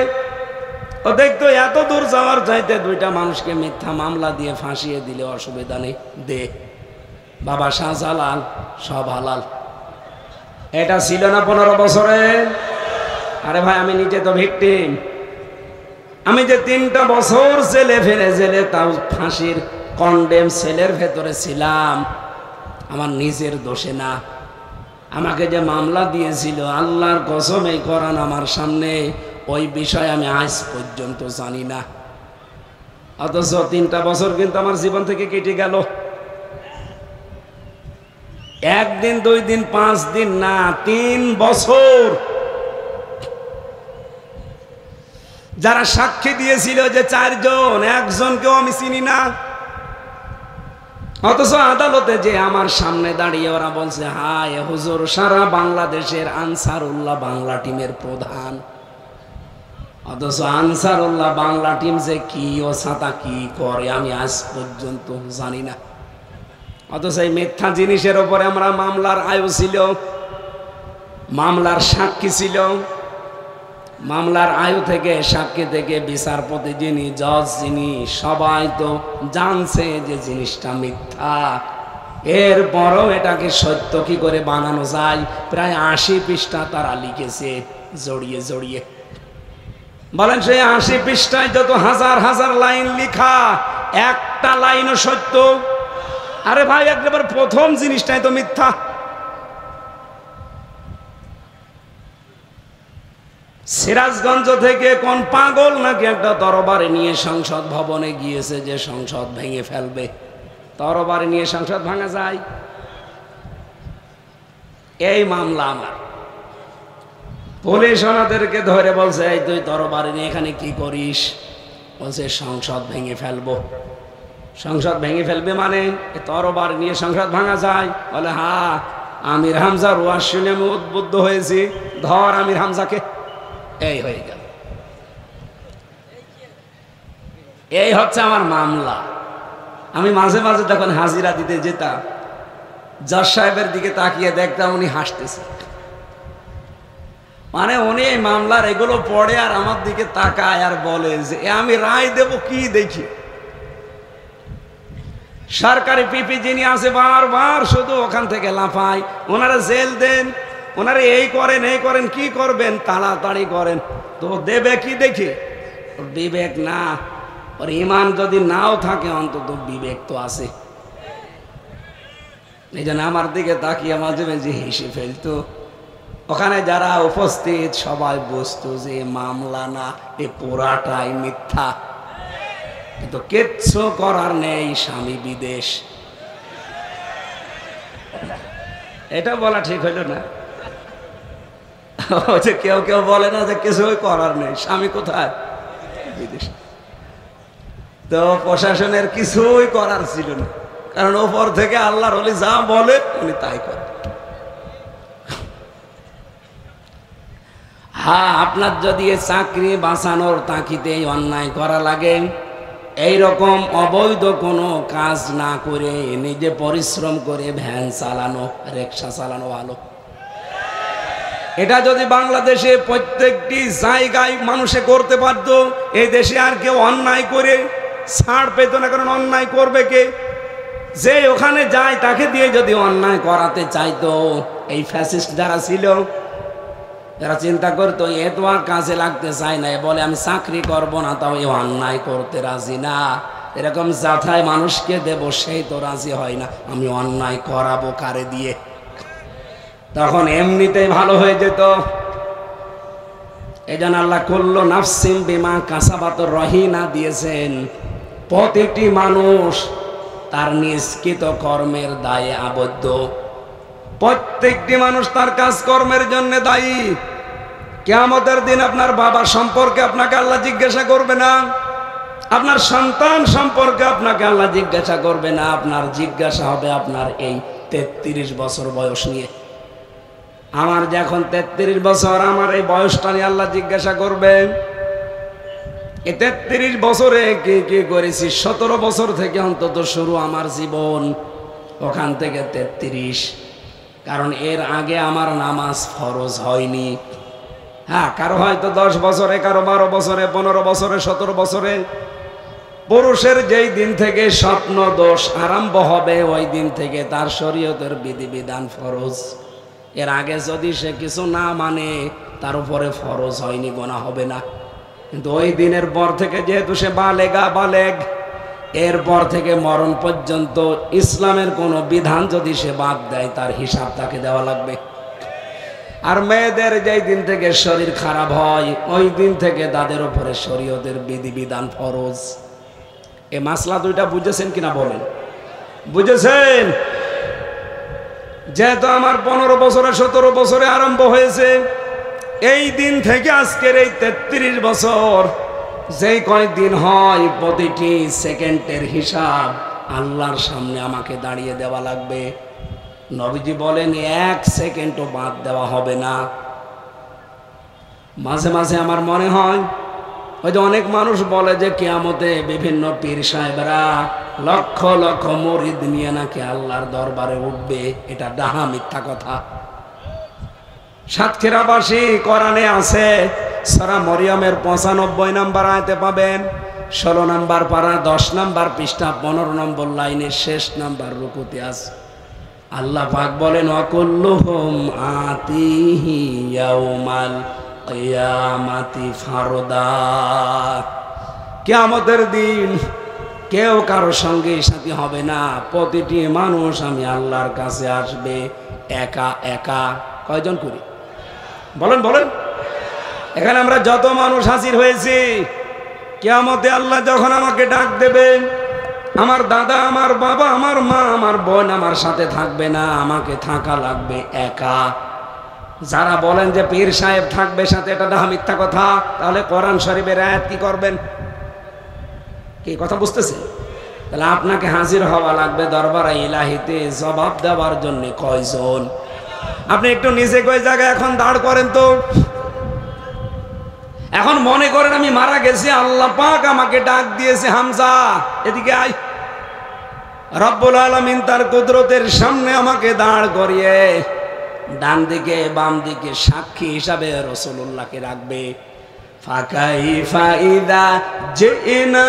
ও দেখতো এত দূর যাওয়ার চাইতে দুইটা মানুষকে মিথ্যা মামলা দিয়ে ফাঁসিয়ে দিলে অসুবিধা নেই, দে বাবা শাহজালাল, সব হালাল। এটা ছিল না 15 বছরে? আরে ভাই, আমি নিজে তো ভিকটিম। আমি যে 3টা বছর জেলে তাও ফাঁসির কন্ডেম সেলের ভেতরে ছিলাম, আমার নিজের দোষে না। আমাকে যে মামলা দিয়েছিল, আল্লাহর কসম এই কোরআন আমার সামনে, ওই বিষয় আমি আজ পর্যন্ত জানি না। অথচ 3টা বছর কিন্তু আমার জীবন থেকে কেটে গেল। 1 দিন 2 দিন 5 দিন না, 3 বছর। যারা সাক্ষী দিয়েছিল যে 4 জন, একজনকেও আমি চিনি না। অথচ আদালতে যে আমার সামনে দাঁড়িয়ে ওরা বলছে, হায় হুজুর, সারা বাংলাদেশের আনসারুল্লাহ বাংলা টিমের প্রধান। অথচ আনসারুল্লাহ বাংলা টিম যে কি ও ছাতা কি করে আমি আজ পর্যন্ত জানি না। অথচ এই মিথ্যা জিনিসের উপরে আমরা মামলার আয়ু ছিল, মামলার সাক্ষী ছিল, মামলার আয়ু থেকে, সাক্ষী থেকে, বিচারপতি যিনি, জজ যিনি, সবাই তো জানছে যে জিনিসটা মিথ্যা। এরপরও এটাকে সত্য কি করে বানানো যায়, প্রায় 80 পৃষ্ঠা তারা লিখেছে জড়িয়ে জড়িয়ে। বলেন, সেই 80 পৃষ্ঠায় যত হাজার হাজার লাইন লিখা, একটা লাইনও সত্য? আরে ভাই, একেবারে প্রথম জিনিসটাই তো মিথ্যা। সিরাজগঞ্জ থেকে কোন পাগল নাকি একটা তরবারি নিয়ে সংসদ ভবনে গিয়েছে যে সংসদ ভেঙে ফেলবে। তরবারি নিয়ে সংসদ ভাঙা যায়? এই মামলা আমার। পুলিশ ওনাদেরকে ধরে বলছে, এই তুই তরবারি নিয়ে এখানে কি করিস? বলছে সংসদ ভেঙে ফেলবো। সংসদ ভেঙে ফেলবে মানে তরবারি নিয়ে সংসদ ভাঙা যায়? বলে, হ্যাঁ, আমির হামজার ওয়াজ শুনে আমি উদ্বুদ্ধ হয়েছি, ধর আমির হামজাকে। এই হয়ে গেল, এই হচ্ছে আমার মামলা। আমি মাঝে মাঝে যখন হাজিরা দিতে যেতাম, জজ সাহেবের দিকে তাকিয়ে দেখতাম উনি হাসতেছে। মানে উনি এই মামলার এগুলো পড়ে আর আমার দিকে তাকায় আর বলে যে আমি রায় দেব কি দেখি। সরকারি পিপি যিনি আছে বারবার শুধু ওখান থেকে লাফায়, ওনারা জেল দেন, ওনারা এই করেন, কি করবেন, তাড়াতাড়ি করেন। তো দেবে কি দেখে? ওর বিবেক না, ওর ইমান যদি নাও থাকে অন্তত বিবেক তো আছে। এই জন্য আমার দিকে তাকিয়ে মাঝে মাঝে হেসে ফেলতো। ওখানে যারা উপস্থিত সবাই বুঝতো যে মামলা না, এ পুরাটাই মিথ্যা। কিন্তু কিচ্ছু করার নেই, স্বামী বিদেশ। এটা বলা ঠিক হইল না? কেউ কেউ বলে না যে কিছুই করার নেই, স্বামী কোথায়? বিদেশ। তো প্রশাসনের কিছুই করার ছিল না, কারণ ওপর থেকে আল্লাহর ওলি যা বলে উনি তাই করে। হ্যাঁ, আপনার যদি চাকরি বাঁচানোর তাকিতে অন্যায় করা লাগে, এইরকম অবৈধ কোনো কাজ না করে নিজে পরিশ্রম করে ভ্যান চালানো, রিক্সা চালানো ভালো। এটা যদি বাংলাদেশে প্রত্যেকটি জায়গায় মানুষে করতে পারতো, এই দেশে আর কেউ অন্যায় করে ছাড় পেত না। কারণ অন্যায় করবে কে? যে ওখানে যায় তাকে দিয়ে যদি অন্যায় করাতে চাইতো, এই ফ্যাসিস্ট যারা ছিল, যারা চিন্তা করতো এ তো আর কাজে লাগতে চায় না, বলে আমি চাকরি করব না, তাও এই অন্যায় করতে রাজি না, এরকম যাথায় মানুষকে দেব, সেই তো রাজি হয় না, আমি অন্যায় করাবো কারে দিয়ে। তখন এমনিতেই ভালো হয়ে যেত। এই জন্য আল্লাহ কুল্লু নাফসিন বিমা কাসাবাত রহিনা দিয়েছেন। প্রতিটি মানুষ তার নিষ্কৃত কর্মের দায়ে আবদ্ধ। প্রত্যেকটি মানুষ তার কাজকর্মের জন্য দায়ী। কিয়ামতের দিন আপনার বাবা সম্পর্কে আপনাকে আল্লাহ জিজ্ঞাসা করবে না, আপনার সন্তান সম্পর্কে আপনাকে আল্লাহ জিজ্ঞাসা করবে না। আপনার জিজ্ঞাসা হবে আপনার এই 33 বছর বয়স নিয়ে। আমার যখন 33 বছর, আমার এই বয়সটা নিয়ে আল্লাহ জিজ্ঞাসা করবে এই 33 বছরে কি কি করেছি। 17 বছর থেকে অন্তত শুরু আমার জীবন, ওখান থেকে 33। কারণ এর আগে আমার নামাজ ফরজ হয়নি। হ্যাঁ, কারো হয়তো 10 বছরে, কারো 12 বছরে, 15 বছরে, 17 বছরে। পুরুষের যেই দিন থেকে স্বপ্ন দোষ আরম্ভ হবে, ওই দিন থেকে তার শরীয়তের বিধিবিধান ফরজ। এর আগে যদি সে কিছু না মানে, তার উপরে ফরজ হয়নি, গোনা হবে না। কিন্তু ওই দিনের পর থেকে যেহেতু সে বালেগ, এরপর থেকে মরণ পর্যন্ত ইসলামের কোনো বিধান যদি সে বাদ দেয়, তার হিসাব তাকে দেওয়া লাগবে। আর মেয়েদের যেই দিন থেকে শরীর খারাপ হয়, ওই দিন থেকে তাদের উপরে শরীয়তের বিধিবিধান ফরজ। এই মাসলা দুইটা বুঝেছেন কিনা বলেন? বুঝেছেন? যেহেতু আমার 15 বছরে 17 বছরে আরম্ভ হয়েছে, এই দিন থেকে আজকের এই 33 বছর যেই কয়েকদিন হয়, প্রতিটি সেকেন্ডের হিসাব আল্লাহর সামনে আমাকে দাঁড়িয়ে দেওয়া লাগবে। নবীজি বলেন 1 সেকেন্ডও বাদ দেওয়া হবে না। মাঝে মাঝে আমার মনে হয়, ওই যে অনেক মানুষ বলে যে কিয়ামতে বিভিন্ন পীর সাহেবরা লক্ষ লক্ষ মুরিদ নিয়ে নাকি আল্লাহর দরবারে উঠবে। এটা ডাহা মিথ্যা কথা। সাতক্ষীরাবাসী কোরআনে আছে, সূরা মরিয়মের 95 নম্বর আয়াতে পাবেন, 16 নম্বর পারা 10 নম্বর পৃষ্ঠা 15 নম্বর লাইনের শেষ নাম্বার রুকুতে আছে। আল্লাহ পাক বলেন, ওয়াকুল্লুহুম আতিহি ইয়াউমাল কিয়ামাতি ফারদা। কিয়ামতের দিন কেউ কারো সঙ্গে সাথী হবে না। প্রতিটি মানুষ আমি আল্লাহর কাছে আসবে একা একা। কয়জন করি বলেন বলেন? এখানে আমরা যত মানুষ হাজির হয়েছি, কিয়ামতে আল্লাহ যখন আমাকে ডাক দেবে, আমার দাদা, আমার বাবা, আমার মা, আমার বোন আমার সাথে থাকবে না, আমাকে থাকা লাগবে একা। যারা বলেন যে পীর সাহেব থাকবে সাথে, এটা ডাহা মিথ্যা কথা। তাহলে কোরআন শরীফের আয়াত কি করবেন? কি কথা বুঝতেছে? তাহলে আপনাকে হাজির হওয়া লাগবে দরবারে ইলাহিতে জবাব দেওয়ার জন্য। কয়জন? আপনি একটু নিজে কই জায়গায় এখন দাঁড় করেন তো। এখন মনে করেন আমি মারা গেছি, আল্লাহ পাক আমাকে ডাক দিয়েছে, হামজা এদিকে আয়। রব্বুল আলামিন তার কুদরতের সামনে আমাকে দাঁড় করিয়ে ডান দিকে বাম দিকে সাক্ষী হিসাবে রাসূলুল্লাহকে রাখবে। ফাকাইফা ইযা জিনা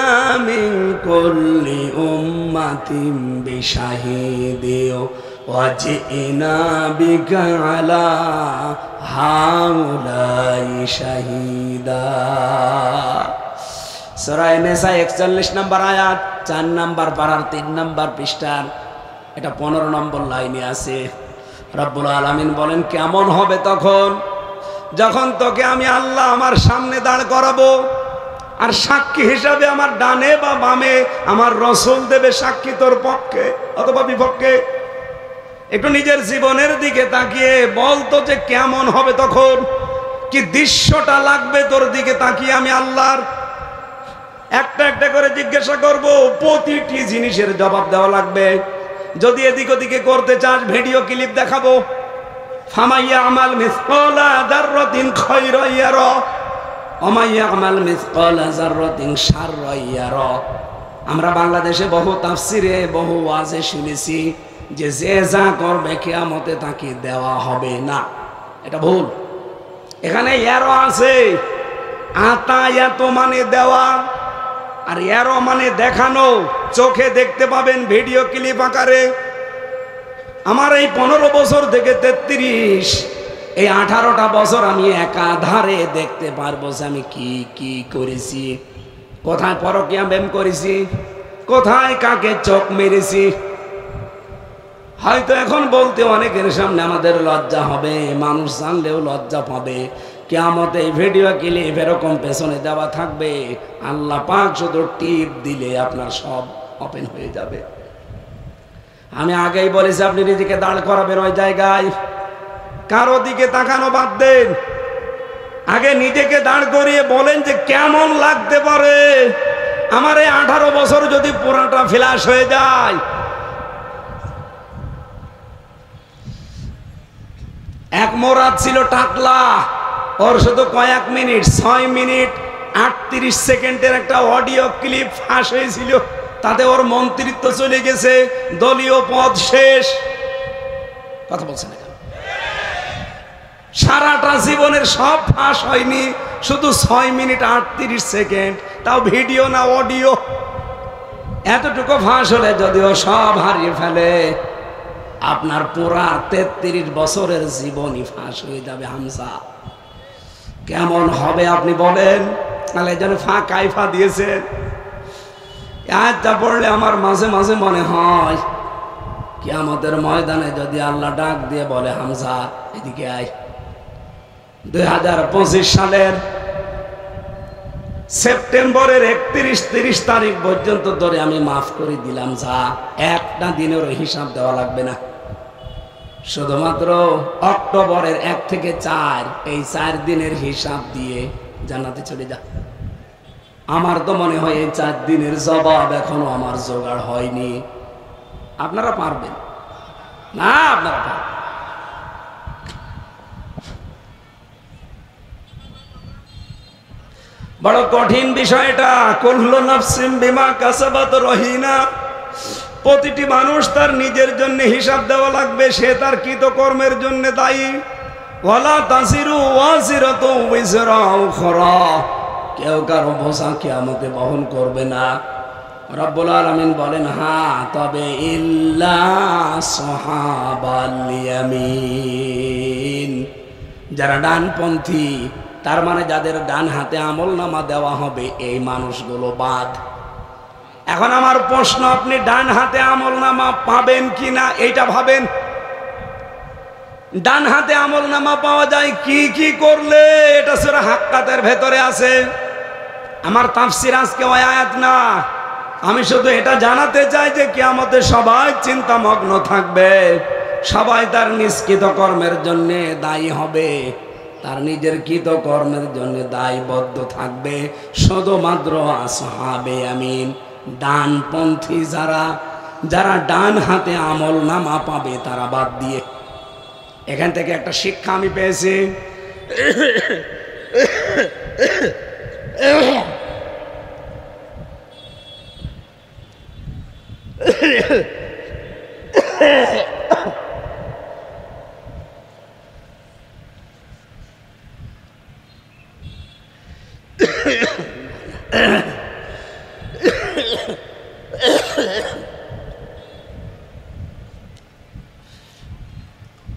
মিন কুল্লি উম্মাতিন বিশাহিদিন ওয়া জিনা বিকা আলা হাউলাই শাহিদা। সূরা নিসা 41 নম্বর আয়াত, 4 নম্বর পারার 3 নম্বর পৃষ্ঠার, এটা 15 নম্বর লাইনে আছে। রব্বুল আলামিন বলেন, কেমন হবে তখন যখন তোকে আমি আল্লাহ আমার সামনে দাঁড় করাবো, আর সাক্ষী হিসাবে আমার ডানে বা বামে আমার রাসূল দেবে সাক্ষী তোর পক্ষে অথবা বিপক্ষে। একটু নিজের জীবনের দিকে তাকিয়ে বলতো যে কেমন হবে তখন, কি দৃশ্যটা লাগবে তোর দিকে তাকিয়ে। আমি আল্লাহর একটা একটা করে জিজ্ঞাসা করব, প্রতিটি জিনিসের জবাব দেওয়া লাগবে। যদি এদিক ওদিকে করতে চাস, ভিডিও ক্লিপ দেখাবো। ফামাইয়া আমাল মিসকালা যাররাতিন খায়রান ইয়ারা ওয়া মাইয়া আমাল মিসকালা যাররাতিন শাররান ইয়ারা। আমরা বাংলাদেশে বহু তাফসিরে বহু ওয়াজে শুনেছি যে যে যা করবে কিয়ামতে তাকে দেওয়া হবে না। এটা ভুল। এখানে ইয়ারা আছে, আতায়াত মানে দেওয়া, আর ইয়ারা মানে দেখানো। চোখে দেখতে পাবেন ভিডিও ক্লিপ আকারে। আমার এই 15 বছর থেকে 33, এই 18টা বছর আমি একাধারে দেখতে পারবো যে আমি কি কি করেছি, কোথায় পরকীয়া প্রেম করেছি, কোথায় কাকে চোখ মেরেছি। হয়তো এখন বলতে অনেকের সামনে আমাদের লজ্জা হবে, মানুষ জানলেও লজ্জা পাবে। কিয়ামতে এই ভিডিও ক্লিপ এরকম পেছনে দেওয়া থাকবে, আল্লাহ পাক শুধু টিপ দিলে আপনার সব ওপেন হয়ে যাবে। আমি আগেই বলেছি, আপনি নিজেকে দাঁড় করাবেন ওই জায়গায়, কারো দিকে তাকানো বাদ দেন। আগে নিজেকে দাঁড় করিয়ে বলেন যে কেমন লাগতে পারে আমার এই 18 বছর যদি পুরাটা ফ্ল্যাশ হয়ে যায়। এক মোরাদ ছিল টাকলা, ওর শুধু কয়েক মিনিট 6 মিনিট 38 সেকেন্ডের একটা অডিও ক্লিপ ফাঁস হয়েছিল, তাতে ওর মন্ত্রিত্ব চলে গেছে, দলীয় পদ শেষ। কথা বলছেন না? সারাটা জীবনের সব ফাঁস হয়নি, শুধু 6 মিনিট 38 সেকেন্ড, তাও ভিডিও না অডিও। এতটুকু ফাঁস হলে যদিও সব হারিয়ে ফেলে, আপনার পুরা 33 বছরের জীবনই ফাঁস হয়ে যাবে। হামজা কেমন হবে আপনি বলেন? তাহলে যেন কাইফা দিয়েছেন। আয়াতটা পড়লে আমার মাঝে মাঝে মনে হয় কিয়ামতের ময়দানে যদি আল্লাহ ডাক দিয়ে বলে, হামজা এদিকে আয়, 2025 সালের সেপ্টেম্বরের 31-30 তারিখ পর্যন্ত ধরে আমি মাফ করে দিলাম, যা একটা দিনের হিসাব দেওয়া লাগবে না, শুধুমাত্র অক্টোবরের 1 থেকে 4 এই 4 দিনের হিসাব দিয়ে জান্নাতে চলে যা। আমার তো মনে হয় এই 4 দিনের জবাব এখনো আমার জোগাড় হয়নি। আপনারা পারবেন না? আপনারা পারবেন। বড় কঠিন বিষয়টা। কুল্লু নাফসিন বিমা কাসাবাত রহিনা। প্রতিটি মানুষ তার নিজের জন্য হিসাব দেওয়া লাগবে, সে তার কৃতকর্মের জন্য দায়ী। ওয়ালা তাসিরু ওয়াজিরাতু উযরা উখরা। কেউ কারো বোঝা কিয়ামতে বহন করবে না। রব্বুল আলামিন বলেন, হ্যাঁ, তবে ইল্লা সাহাবাল ইয়ামিন, যারা ডানপন্থী, তার মানে যাদের ডান হাতে আমলনামা দেওয়া হবে, এই মানুষগুলো বাদ। এখন আমার প্রশ্ন, আপনি ডান হাতে আমলনামা পাবেন কিনা এইটা ভাবেন। ডান হাতে আমলনামা পাওয়া যায় কি কি করলে? এটা সূরা হাক্কাতের ভেতরে আছে। আমার তাফসীর আজকে ওই আয়াত না। আমি শুধু এটা জানাতে চাই যে কিয়ামতে সবাই চিন্তামগ্ন থাকবে, সবাই তার নিষ্কৃত কর্মের জন্য দায়ী হবে, তার নিজের কৃতকর্মের জন্য দায়বদ্ধ থাকবে। শুধুমাত্র আসহাবে আমিন, ডানপন্থী যারা, যারা ডান হাতে আমলনামা পাবে, তারা বাদ দিয়ে। এখান থেকে একটা শিক্ষা আমি পেয়েছি।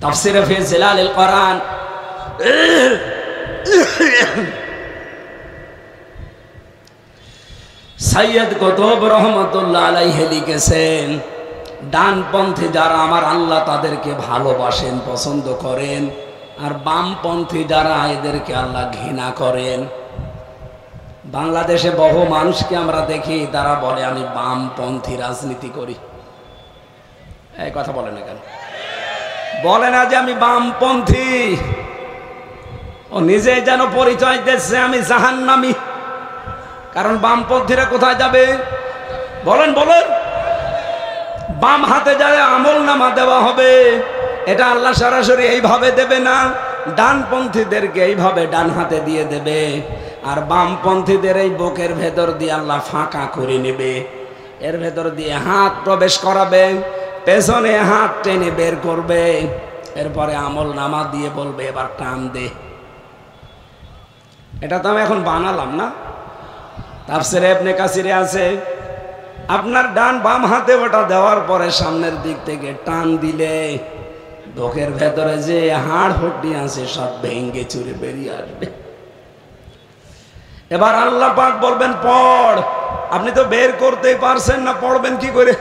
তাফসীরে ফি জিলালিল কোরআন সৈয়দ কুতুব রহমাতুল্লাহ আলাইহি লিখেছেন, ডানপন্থী যারা, আমার আল্লাহ তাদেরকে ভালোবাসেন, পছন্দ করেন, আর বামপন্থী যারা, এদেরকে আল্লাহ ঘৃণা করেন। বাংলাদেশে বহু মানুষকে আমরা দেখি, তারা বলে আমি বামপন্থী রাজনীতি করি। এই কথা বলে না কেন? বলে না যে আমি বামপন্থী, ও নিজে যেন পরিচয় দিচ্ছে আমি জাহান্নামী। কারণ বামপন্থীরা কোথায় যাবে বলেন? বলেন, বাম হাতে যারা আমলনামা দেওয়া হবে, এটা আল্লাহ সরাসরি এইভাবে দেবে না, ডানপন্থীদেরকে এইভাবে ডান হাতে দিয়ে দেবে, আর বামপন্থীদের এই বুকের ভেতর দিয়ে আল্লাহ ফাঁকা করে নেবে, এর ভেতর দিয়ে হাত প্রবেশ করাবে, পেছনে হাত টেনে বের করবে, এরপরে আমলনামা দিয়ে বলবে এবার টান দে। এটা তো আমি এখন বানালাম না, তাফসীরে ইবনে কাসিরে আছে। আপনার ডান বাম হাতে ওটা দেওয়ার পরে সামনের দিক থেকে টান দিলে বুকের ভেতরে যে হাড় হড্ডি আছে সব ভেঙে চুরে বেরিয়ে আসবে। এবার আল্লাহ পাক বলবেন পড়, আপনি তো বের করতেই পারছেন না, পড়বেন কি করে?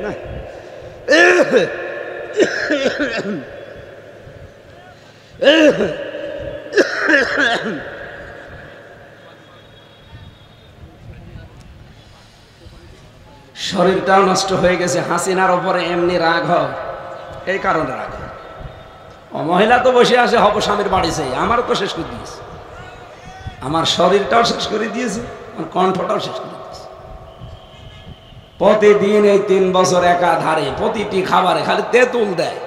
না, শরীরটাও নষ্ট হয়ে গেছে। হাসিনার ওপরে এমনি রাগ হয়, এই কারণে রাগ হয়। ও মহিলা তো বসে আসে হব স্বামীর বাড়িতে, আমারও তো শেষ করে দিয়েছে, আমার শরীরটাও শেষ করে দিয়েছে, আমার কণ্ঠটাও শেষ করে দিয়েছে। প্রতিদিন এই 3 বছর একাধারে প্রতিটি খাবারে খালি তেঁতুল দেয়।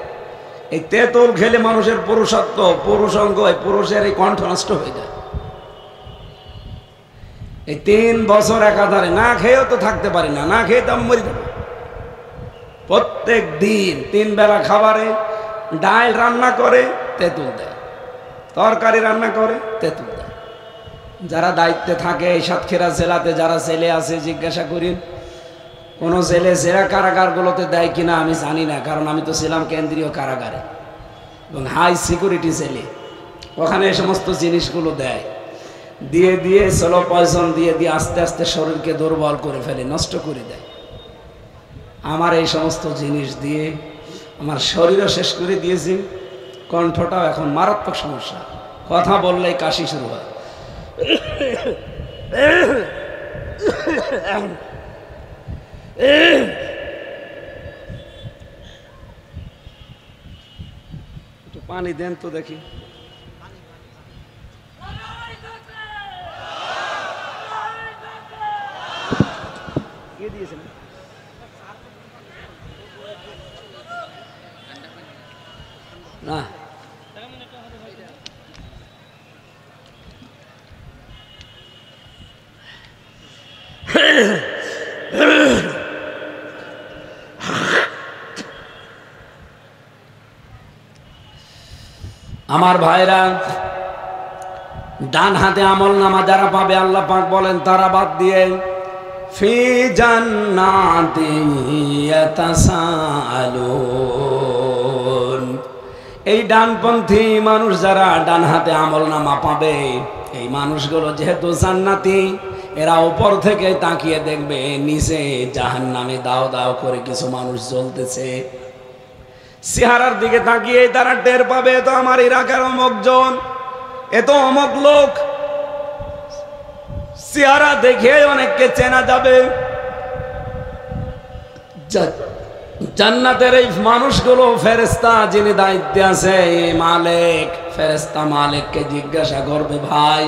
এই তেঁতুল খেলে মানুষের পুরুষত্ব, পুরুষাঙ্গ, পুরুষের এই কণ্ঠ নষ্ট হয়ে যায়। এই 3 বছর একাধারে না খেয়েও তো থাকতে পারি না, না খেয়ে তো আমি মরে যাবো। প্রত্যেক দিন 3 বেলা খাবারে ডাল রান্না করে তেঁতুল দেয়, তরকারি রান্না করে তেঁতুল দেয়। যারা দায়িত্বে থাকে এই সাতক্ষীরা জেলাতে যারা জেলে আছে জিজ্ঞাসা করি, কোনো জেলে জেলা কারাগারগুলোতে দেয় কিনা আমি জানি না, কারণ আমি তো ছিলাম কেন্দ্রীয় কারাগারে এবং হাই সিকিউরিটি জেলে, ওখানে এই সমস্ত জিনিসগুলো দেয়। দিয়ে দিয়ে স্লো পয়জন দিয়ে দিয়ে আস্তে আস্তে শরীরকে দুর্বল করে ফেলে, নষ্ট করে দেয়। আমার এই সমস্ত জিনিস দিয়ে আমার শরীরও শেষ করে দিয়েছি, কণ্ঠটাও এখন মারাত্মক সমস্যা, কথা বললেই কাশি শুরু হয়। একটু পানি দেন তো দেখি। দিয়েছেন না? আমার ভাইরা, ডান হাতে আমল নামা যারা পাবে আল্লাহ পাক বলেন তারা বাদ দিয়ে ফি জান্নাতিন ইয়াতাসাআলুন, এই ডানপন্থী মানুষ যারা ডান হাতে আমল নামা পাবে, এই মানুষগুলো যেহেতু জান্নাতি, এরা উপর থেকে তাকিয়ে দেখবে নিচে জাহান্নামে দাও দাও করে কিছু মানুষ জ্বলতেছে। চেহারার দিকে তাকিয়ে তারা টের পাবে তো আমার এলাকার অমুক জন, এ তো অমুক লোক। চেহারা দেখে অনেককে চেনা যাবে। জান্নাতের এই মানুষগুলো ফেরেশতা যিনি দায়িত্বে আছে মালিক, ফেরেশতা মালিককে জিজ্ঞাসা করবে ভাই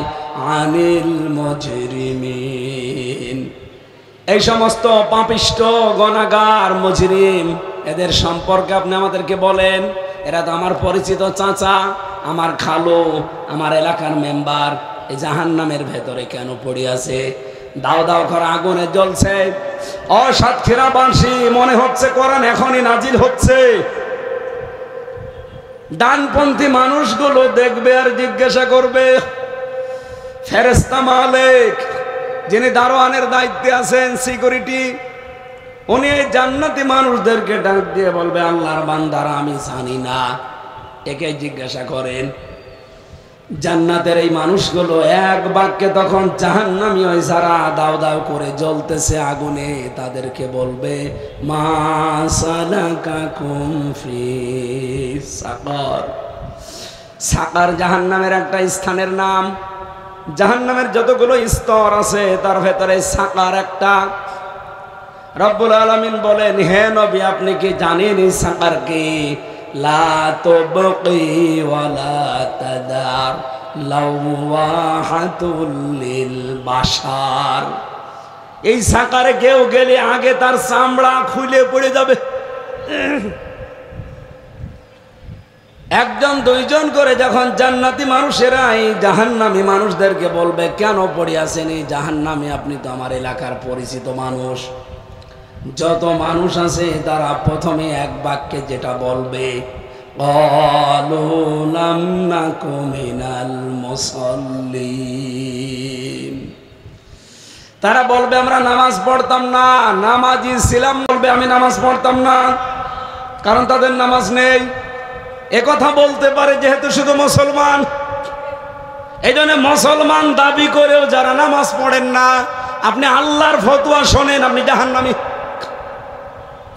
আনিল মুজরিমিন, এই সমস্ত পাপিষ্ট গুনাহগার মুজরিম এদের সম্পর্কে আপনি আমাদেরকে বলেন। এরা তো আমার পরিচিত চাচা, আমার খালু, আমার এলাকার মেম্বার, এই জাহান্নামের ভেতরে কেন পড়ে আছে? দাও দাও করে আগুনে জ্বলছে। সাতক্ষীরাবাসী মনে হচ্ছে কোরআন এখনই নাজিল হচ্ছে। ডানপন্থী মানুষগুলো দেখবে আর জিজ্ঞাসা করবে ফেরেশতা মালিক যিনি দারোয়ানের দায়িত্বে আছেন, সিকিউরিটি, উনি এই জান্নাতি মানুষদেরকে ডাক দিয়ে বলবে আল্লাহর বান্দারা আমি জানি না, একে জিজ্ঞাসা করেন। জান্নাতের এই মানুষগুলো এক বাক্যে তখন জাহান্নামী ওই যারা দাও দাও করে জ্বলতেছে আগুনে, তাদেরকে বলবে মা সালাকাকুম ফি সাকার। সাকার জাহান্নামের একটা স্থানের নাম। জাহান্নামের যতগুলো স্তর আছে তার ভেতরে সাকার একটা। রব্বুল আলামিন বলেন হে নবী আপনি কি জানেন এই সাকার কি? লা তুবকি ওয়ালা তাদার লাওয়াহাতুল লিল বাশার। এই সাকারে কেউ গেলে আগে তার চামড়া খুলে পড়ে যাবে। একজন দুইজন করে যখন জান্নাতি মানুষেরা এই জাহান্নামী মানুষদেরকে বলবে কেন পড়ে আছেন এই জাহান্নামে, আপনি তো আমার এলাকার পরিচিত মানুষ। যত মানুষ আছে তারা প্রথমে এক বাক্যে যেটা বলবে ক্বালু লাম নাকু মিনাল মুসাল্লিন, তারা বলবে আমরা নামাজ পড়তাম না, নামাজি ছিলাম। বলবে আমি নামাজ পড়তাম না, কারণ তাদের নামাজ নেই। এ কথা বলতে পারে যেহেতু শুধু মুসলমান। এই জন্য মুসলমান দাবি করেও যারা নামাজ পড়েন না, আপনি আল্লাহর ফতোয়া শোনেন, আপনি জাহান্নামী।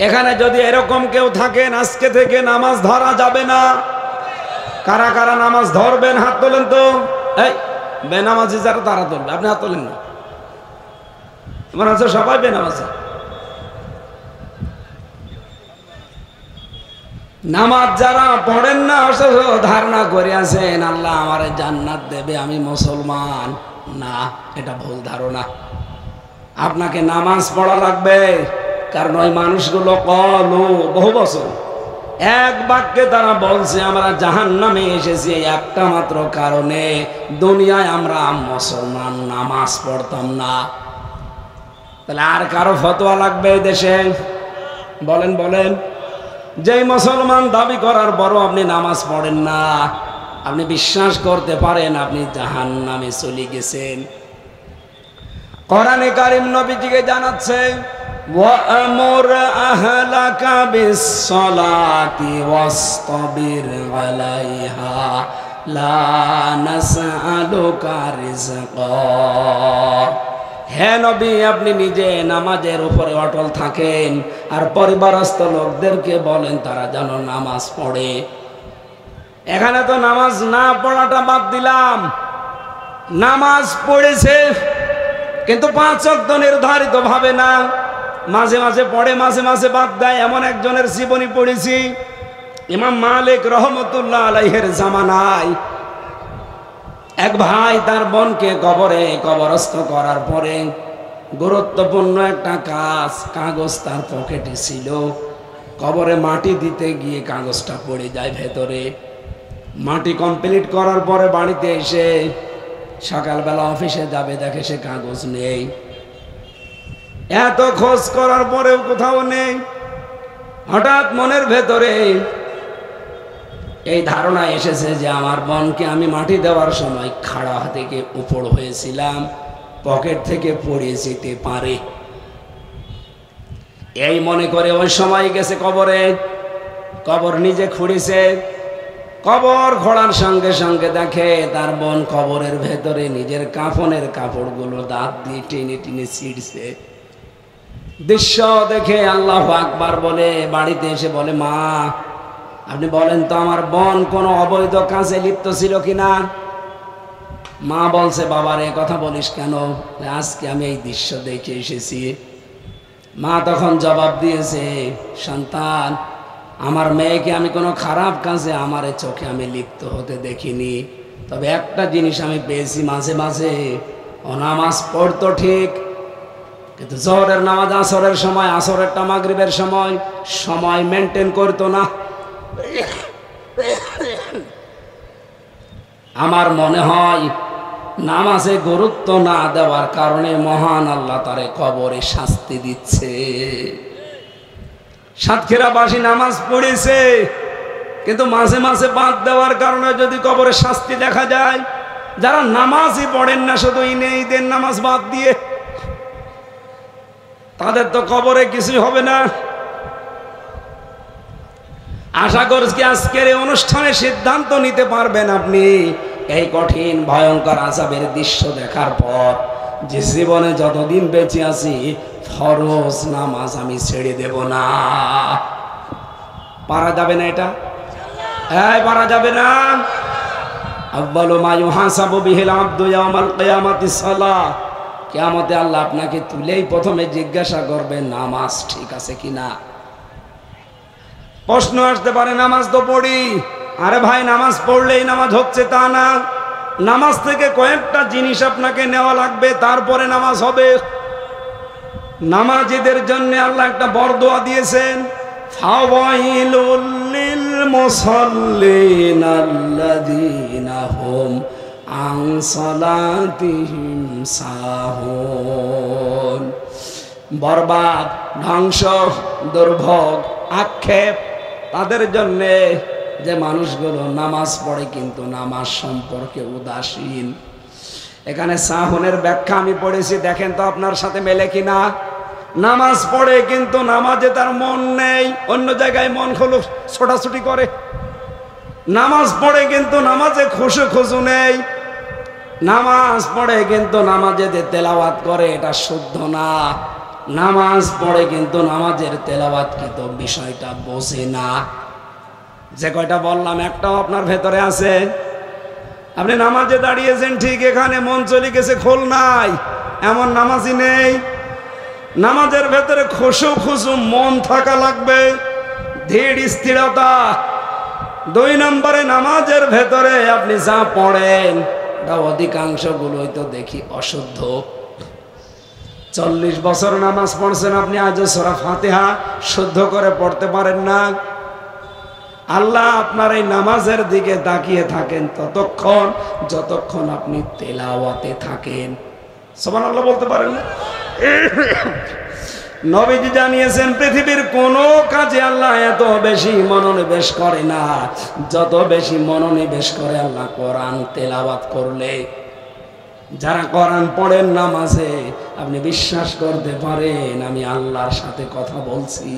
এখানে যদি এরকম কেউ থাকেন, আজকে থেকে নামাজ ধরা যাবে না। কারা কারা নামাজ ধরবেন হাত তোলেন তো। এই বেনামাজি যারা তারা তুলবে, আপনি হাত তোলেন না। মনে হচ্ছে সবাই বেনামাজি। নামাজ যারা পড়েন না, ধারণা করে আছেন আল্লাহ আমারে জান্নাত দেবে, আমি মুসলমান। না, এটা ভুল ধারণা। আপনাকে নামাজ পড়া লাগবে, কারণ ওই মানুষগুলো বহু বছর এক বাক্যে তারা বলছে আমরা জাহান্নামে এসেছি একটা মাত্র কারণে, দুনিয়ায় আমরা মুসলমান নামাজ পড়তাম না। তাহলে আর কারো ফতোয়া লাগবে এই দেশে? বলেন বলেন। যেই মুসলমান দাবি করার বড় আপনি নামাজ পড়েন না, আপনি বিশ্বাস করতে পারেন আপনি জাহান্নামে চলে গেছেন। কোরআনে কারীম নবীজিকে জানাচ্ছে, ওয়া'মুর আহলাকা বিস-সালাতি ওয়াসতাবির আলাইহা লা নাসআলুকা রিজকা। হে নবী, আপনি নিজে নামাজের উপরে অটল থাকেন, আর পরিবারস্থ লোকদেরকে বলেন তারা যেন নামাজ পড়ে। এখানে তো নামাজ না পড়াটা বাদ দিলাম, নামাজ পড়েছে কিন্তু 5 ওয়াক্ত নির্ধারিত ভাবে না, মাঝে মাঝে পড়ে মাঝে মাঝে বাদ দেয়। এমন একজনের জীবনী পড়েছি, ইমাম মালিক রহমতুল্লাহ আলাইহির জামানায় এক ভাই তার বোনকে কবরস্থ করার পরে গুরুত্বপূর্ণ একটা কাগজ তার পকেটে ছিল। কবরে মাটি দিতে গিয়ে কাগজটা পড়ে যায় ভেতরে। মাটি কমপ্লিট করার পরে বাড়িতে এসে সকালবেলা অফিসে যাবে, দেখে সে কাগজ নেই। এত খোঁজ করার পরেও কোথাও নেই। হঠাৎ মনের ভেতরে এই ধারণা এসেছে যে আমার বোনকে আমি মাটি দেওয়ার সময় খাড়া থেকে উপর হয়েছিলাম, পকেট থেকে পড়ে যেতে পারে। এই মনে করে ওই সময় গেছে কবরে, কবর নিজে খুঁড়েছে। কবর খোঁড়ার সঙ্গে সঙ্গে দেখে তার বোন কবরের ভেতরে নিজের কাফনের কাপড়গুলো দাঁত দিয়ে টেনে টেনে ছিঁড়ছে। দৃশ্য দেখে আল্লাহু আকবার বলে বাড়িতে এসে বলে, মা আপনি বলেন তো আমার বোন কোনো অবৈধ কাজে লিপ্ত ছিল কিনা? মা বলছে, বাবারে কথা বলিস কেন? আজকে আমি এই দৃশ্য দেখে এসেছি। মা তখন জবাব দিয়েছে, সন্তান, আমার মেয়েকে আমি কোনো খারাপ কাজে আমার চোখে আমি লিপ্ত হতে দেখিনি, তবে একটা জিনিস আমি পেয়েছি, মাঝে মাঝে ও নামাজ পড়তো ঠিক, কিন্তু জোহরের নামাজ আসরের সময়, আসরেরটা মাগরিবের সময় মেনটেন করতো না। আমার মনে হয় নামাজে গুরুত্ব না দেওয়ার কারণে মহান আল্লাহ তারে কবরে শাস্তি দিচ্ছে। সাতক্ষীরাবাসী নামাজ পড়েছে, কিন্তু মাঝে মাঝে বাদ দেওয়ার কারণে যদি কবরে শাস্তি দেখা যায়, যারা নামাজই পড়েন না শুধু ঈদের নামাজ বাদ দিয়ে, তাদের তো কবরে কিছুই হবে না। আশা করছি আজকের এই অনুষ্ঠানে সিদ্ধান্ত নিতে পারবেন আপনি এই কঠিন ভয়ঙ্কর আযাবের দৃশ্য দেখার পর যে জীবনে যতদিন বেঁচে আছি ফরজ নামাজ আমি ছেড়ে দেব না। পারা যাবে না এটা? পারা যাবে না। আউয়ালু মা ইউহাসাবু বিহিল আবদু ইয়াউমাল কিয়ামাতিস সালাহ। কিয়ামতে আল্লাহ আপনাকে তুলেই প্রথমে জিজ্ঞাসা করবেন নামাজ ঠিক আছে কিনা। প্রশ্ন আসতে পারে, নামাজ তো পড়ি। আরে ভাই, নামাজ পড়লেই নামাজ হচ্ছে তা না। নামাজ থেকে কয়েকটা জিনিস আপনাকে নেওয়া লাগবে, তারপরে নামাজ হবে। নামাজীদের জন্য আল্লাহ একটা বরদোয়া দিয়েছেন, ফাওয়াইলুল লিল মুসাল্লিন আল্লাযীনা হুম আন সালাতিহিম সাহুন। বরবাদ, ধ্বংস, দুর্ভোগ, আক্ষেপ তাদের জন্যে যে মানুষগুলো নামাজ পড়ে কিন্তু নামাজ সম্পর্কে উদাসীন। এখানে সাহুনের ব্যাখ্যা আমি পড়েছি, দেখেন তো আপনার সাথে মেলে কিনা। নামাজ পড়ে কিন্তু নামাজে তার মন নেই, অন্য জায়গায় মন হলো ছোটাছুটি করে। নামাজ পড়ে কিন্তু নামাজে খুশু নেই, নামাজ পড়ে কিন্তু নামাজে যে তেলাওয়াত করে এটা শুদ্ধ না, নামাজ পড়ে কিন্তু নামাজের তেলাওয়াত কিন্তু বিষয়টা বোঝে না। যে কয়টা বললাম একটাও আপনার ভেতরে আছে? আপনি নামাজে দাঁড়িয়েছেন ঠিক, এখানে মন চলে গেছে খোল নাই, এমন নামাজই নেই। নামাজের ভেতরে খুশু মন থাকা লাগবে, ধীর স্থিরতা। 2 নম্বরে নামাজের ভেতরে আপনি যা পড়েন এটা অধিকাংশগুলোই তো দেখি অশুদ্ধ। 40 বছর নামাজ পড়ছেন আপনি, আজও সূরা ফাতিহা শুদ্ধ করে পড়তে পারেন না। আল্লাহ আপনার এই নামাজের দিকে তাকিয়ে থাকেন ততক্ষণ যতক্ষণ আপনি তেলাওয়াতে থাকেন। সুবহানাল্লাহ বলতে পারেন না? নবীজি জানিয়েছেন পৃথিবীর কোনো কাজে আল্লাহ এত বেশি মনোনিবেশ করে না যত বেশি মনোনিবেশ করে আল্লাহ কোরআন তেলাওয়াত করলে। যারা কোরআন পড়েন নামাজে, আপনি বিশ্বাস করতে পারেন আমি আল্লাহর সাথে কথা বলছি।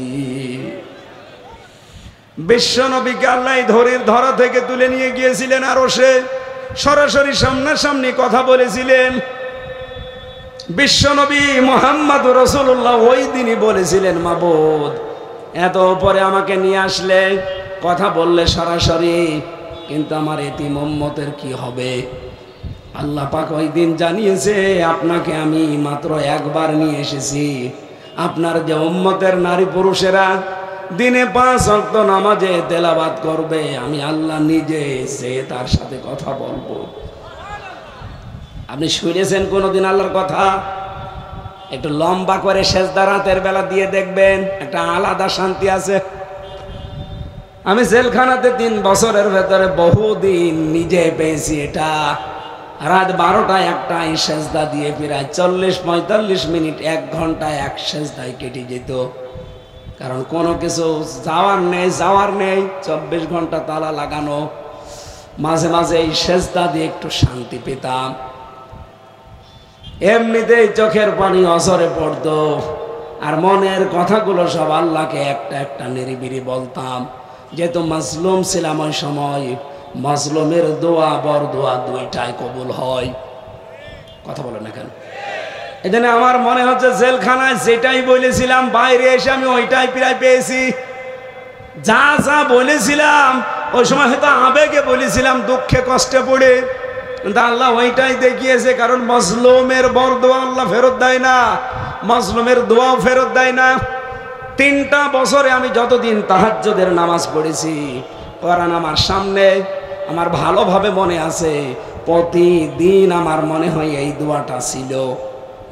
বিশ্ব নবীকে আল্লাহ ধরা থেকে তুলে নিয়ে গিয়েছিলেন আরশে, সরাসরি সামনাসামনি কথা বলেছিলেন। বিশ্বনবী মুহাম্মদ রাসূলুল্লাহ ওই দিনই বলেছিলেন, মাবুদ এত উপরে আমাকে নিয়ে আসলে, কথা বললে সরাসরি, কিন্তু আমার এতিম উম্মতের কি হবে? আল্লাহ পাক ওই দিন জানিয়েছে, আপনাকে আমি মাত্র একবার নিয়ে এসেছি। আপনার যে উম্মতের নারী পুরুষেরা দিনে 5 ওয়াক্ত নামাজে তেলাওয়াত করবে, আমি আল্লাহ নিজে এসে তার সাথে কথা বলবো। আপনি শুনেছেন কোনোদিন আল্লাহর কথা? একটু লম্বা করে সেজদা রাতের বেলা দিয়ে দেখবেন, একটা আলাদা শান্তি আছে। আমি জেলখানাতে 3 বছরের ভেতরে বহুদিন নিজে পেয়েছি এটা। রাত 12টা 1টায় সেজদা দিয়ে প্রায় 40-45 মিনিট 1 ঘন্টা এক সেজদায় কেটে যেত। কারণ কোনো কিছু যাওয়ার নেই 24 ঘন্টা তালা লাগানো। মাঝে মাঝে এই সেজদা দিয়ে একটু শান্তি পেতাম। এমনিতেই চোখের পানি অঝরে পড়তো, আর মনের কথাগুলো সব আল্লাহকে একটা একটা নিরিবিরি বলতাম। যেহেতু মাজলুম ছিলাম ওই সময়, মাজলুমের দোয়া বড় দোয়া 2টাই কবুল হয়। কথা বলে না কেন? এজন্য আমার মনে হচ্ছে জেলখানায় যেটাই বলেছিলাম বাইরে এসে আমি ওইটাই প্রায় পেয়েছি। যা যা বলেছিলাম ওই সময় হয়তো আবেগে বলেছিলাম, দুঃখে কষ্টে পড়ে, কিন্তু আল্লাহ ওইটাই দেখিয়েছে। কারণ মাজলুমের বড় দোয়া আল্লাহ ফেরত দেয় না, মাজলুমের দোয়াও ফেরত দেয় না। 3টা বছরে আমি যতদিন তাহাজ্জুদের নামাজ পড়েছি, কোরআন আমার সামনে, আমার ভালোভাবে মনে আছে। প্রতিদিন আমার মনে হয় এই দোয়াটা ছিল,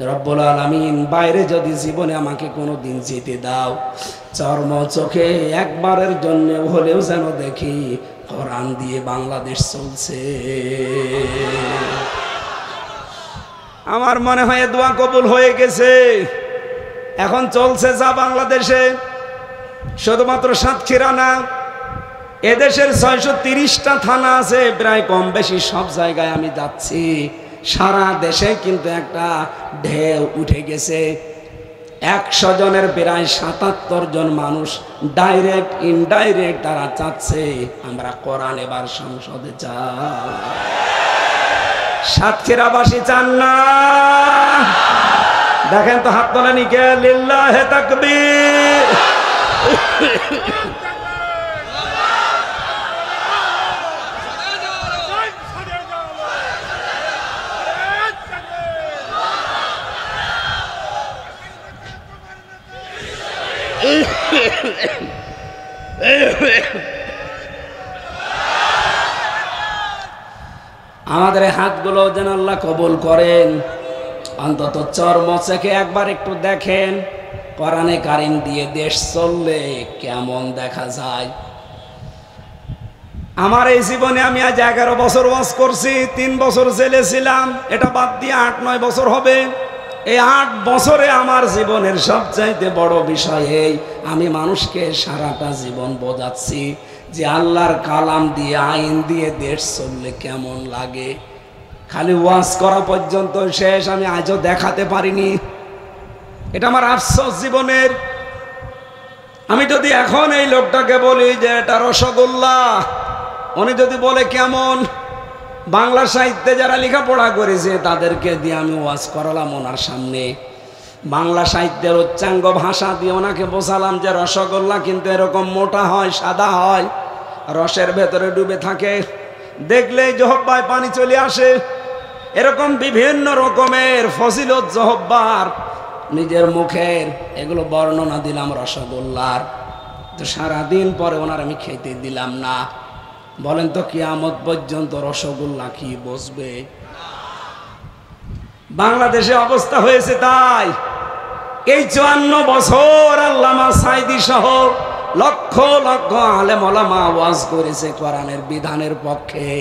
রব্বুল আলামিন বাইরে যদি জীবনে আমাকে কোনোদিন যেতে দাও, চর্ম চোখে একবারের জন্য হলেও যেন দেখি কোরআন দিয়ে বাংলাদেশ চলছে। আমার মনে হয় দোয়া কবুল হয়ে গেছে। এখন চলছে যা বাংলাদেশে, শুধুমাত্র সাতক্ষীরা না, এদেশের 630টা থানা আছে, প্রায় কম বেশি সব জায়গায় আমি যাচ্ছি। সারা দেশে কিন্তু একটা ঢেউ উঠে গেছে। 100 জনের প্রায় 77 জন মানুষ ডাইরেক্ট ইনডাইরেক্ট তারা চাচ্ছে আমরা কোরআন এবার সংসদে চাই। সাতক্ষীরাবাসী চান না? দেখেন তো হাত তোলেনি কে? লিল্লাহে তাকবীর। আমাদের হাতগুলো যেন আল্লাহ কবুল করেন। অন্তত চর্ম চোখে একবার একটু দেখেন কোরআনে কারিম দিয়ে দেশ চললে কেমন দেখা যায়। আমার এই জীবনে আমি আজ 11 বছর ওয়াজ করছি, 3 বছর জেলে ছিলাম, এটা বাদ দিয়ে 8-9 বছর হবে। এই 8 বছরে আমার জীবনের সবচাইতে বড় বিষয় এই, আমি মানুষকে সারাটা জীবন বোঝাচ্ছি যে আল্লাহর কালাম দিয়ে আইন দিয়ে দেশ চললে কেমন লাগে। খালি ওয়াজ করা পর্যন্ত শেষ, আমি আজও দেখাতে পারিনি। এটা আমার আফসোস জীবনের। আমি যদি এখন এই লোকটাকে বলি যে এটা রসগোল্লা, উনি যদি বলে কেমন, বাংলা সাহিত্যে যারা লেখাপড়া করেছে তাদেরকে দিয়ে আমি ওয়াজ করালাম ওনার সামনে, বাংলা সাহিত্যের উচ্চাঙ্গ ভাষা দিয়ে ওনাকে বোঝালাম যে রসগোল্লা কিন্তু এরকম মোটা হয়, সাদা হয়, রসের ভেতরে ডুবে থাকে, দেখলেই জহব্বায় পানি চলে আসে। এরকম বিভিন্ন রকমের ফজিলত জহব্বার নিজের মুখের এগুলো বর্ণনা দিলাম রসগোল্লার। তো সারাদিন পরে ওনার আমি খেতে দিলাম না। বলেন তো কিয়ামত পর্যন্ত রসগোল্লা কি বসবে? বাংলাদেশে অবস্থা হয়েছে তাই। এই 54 বছর আল্লামা সাইদি সহ লক্ষ লক্ষ আলেম ওলামা ওয়াজ করেছে কোরআনের বিধানের পক্ষে,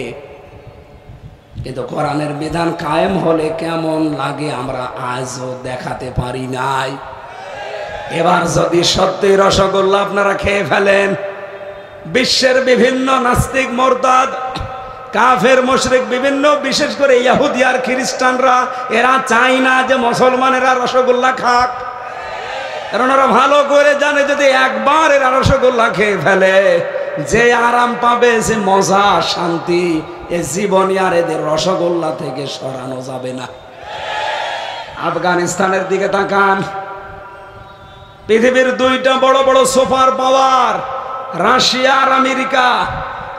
কিন্তু কোরআনের বিধান কায়েম হলে কেমন লাগে আমরা আজও দেখাতে পারি নাই। এবার যদি সত্যি রসগোল্লা আপনারা খেয়ে ফেলেন, বিশ্বের বিভিন্ন নাস্তিক মোরতাদ কাফের মুশরিক বিভিন্ন, বিশেষ করে ইহুদি আর খ্রিস্টানরা, এরা চায় না যে মুসলমানেরা রসগোল্লা খাক, কারণ ওরা ভালো করে জানে যদি একবার এরা রসগোল্লা খেয়ে ফেলে যে আরাম পাবে, যে মজা শান্তি, এ জীবনে আর এদের রসগোল্লা থেকে সরানো যাবে না। আফগানিস্তানের দিকে তাকান, পৃথিবীর দুইটা বড় বড় সুপার পাওয়ার রাশিয়া আর আমেরিকা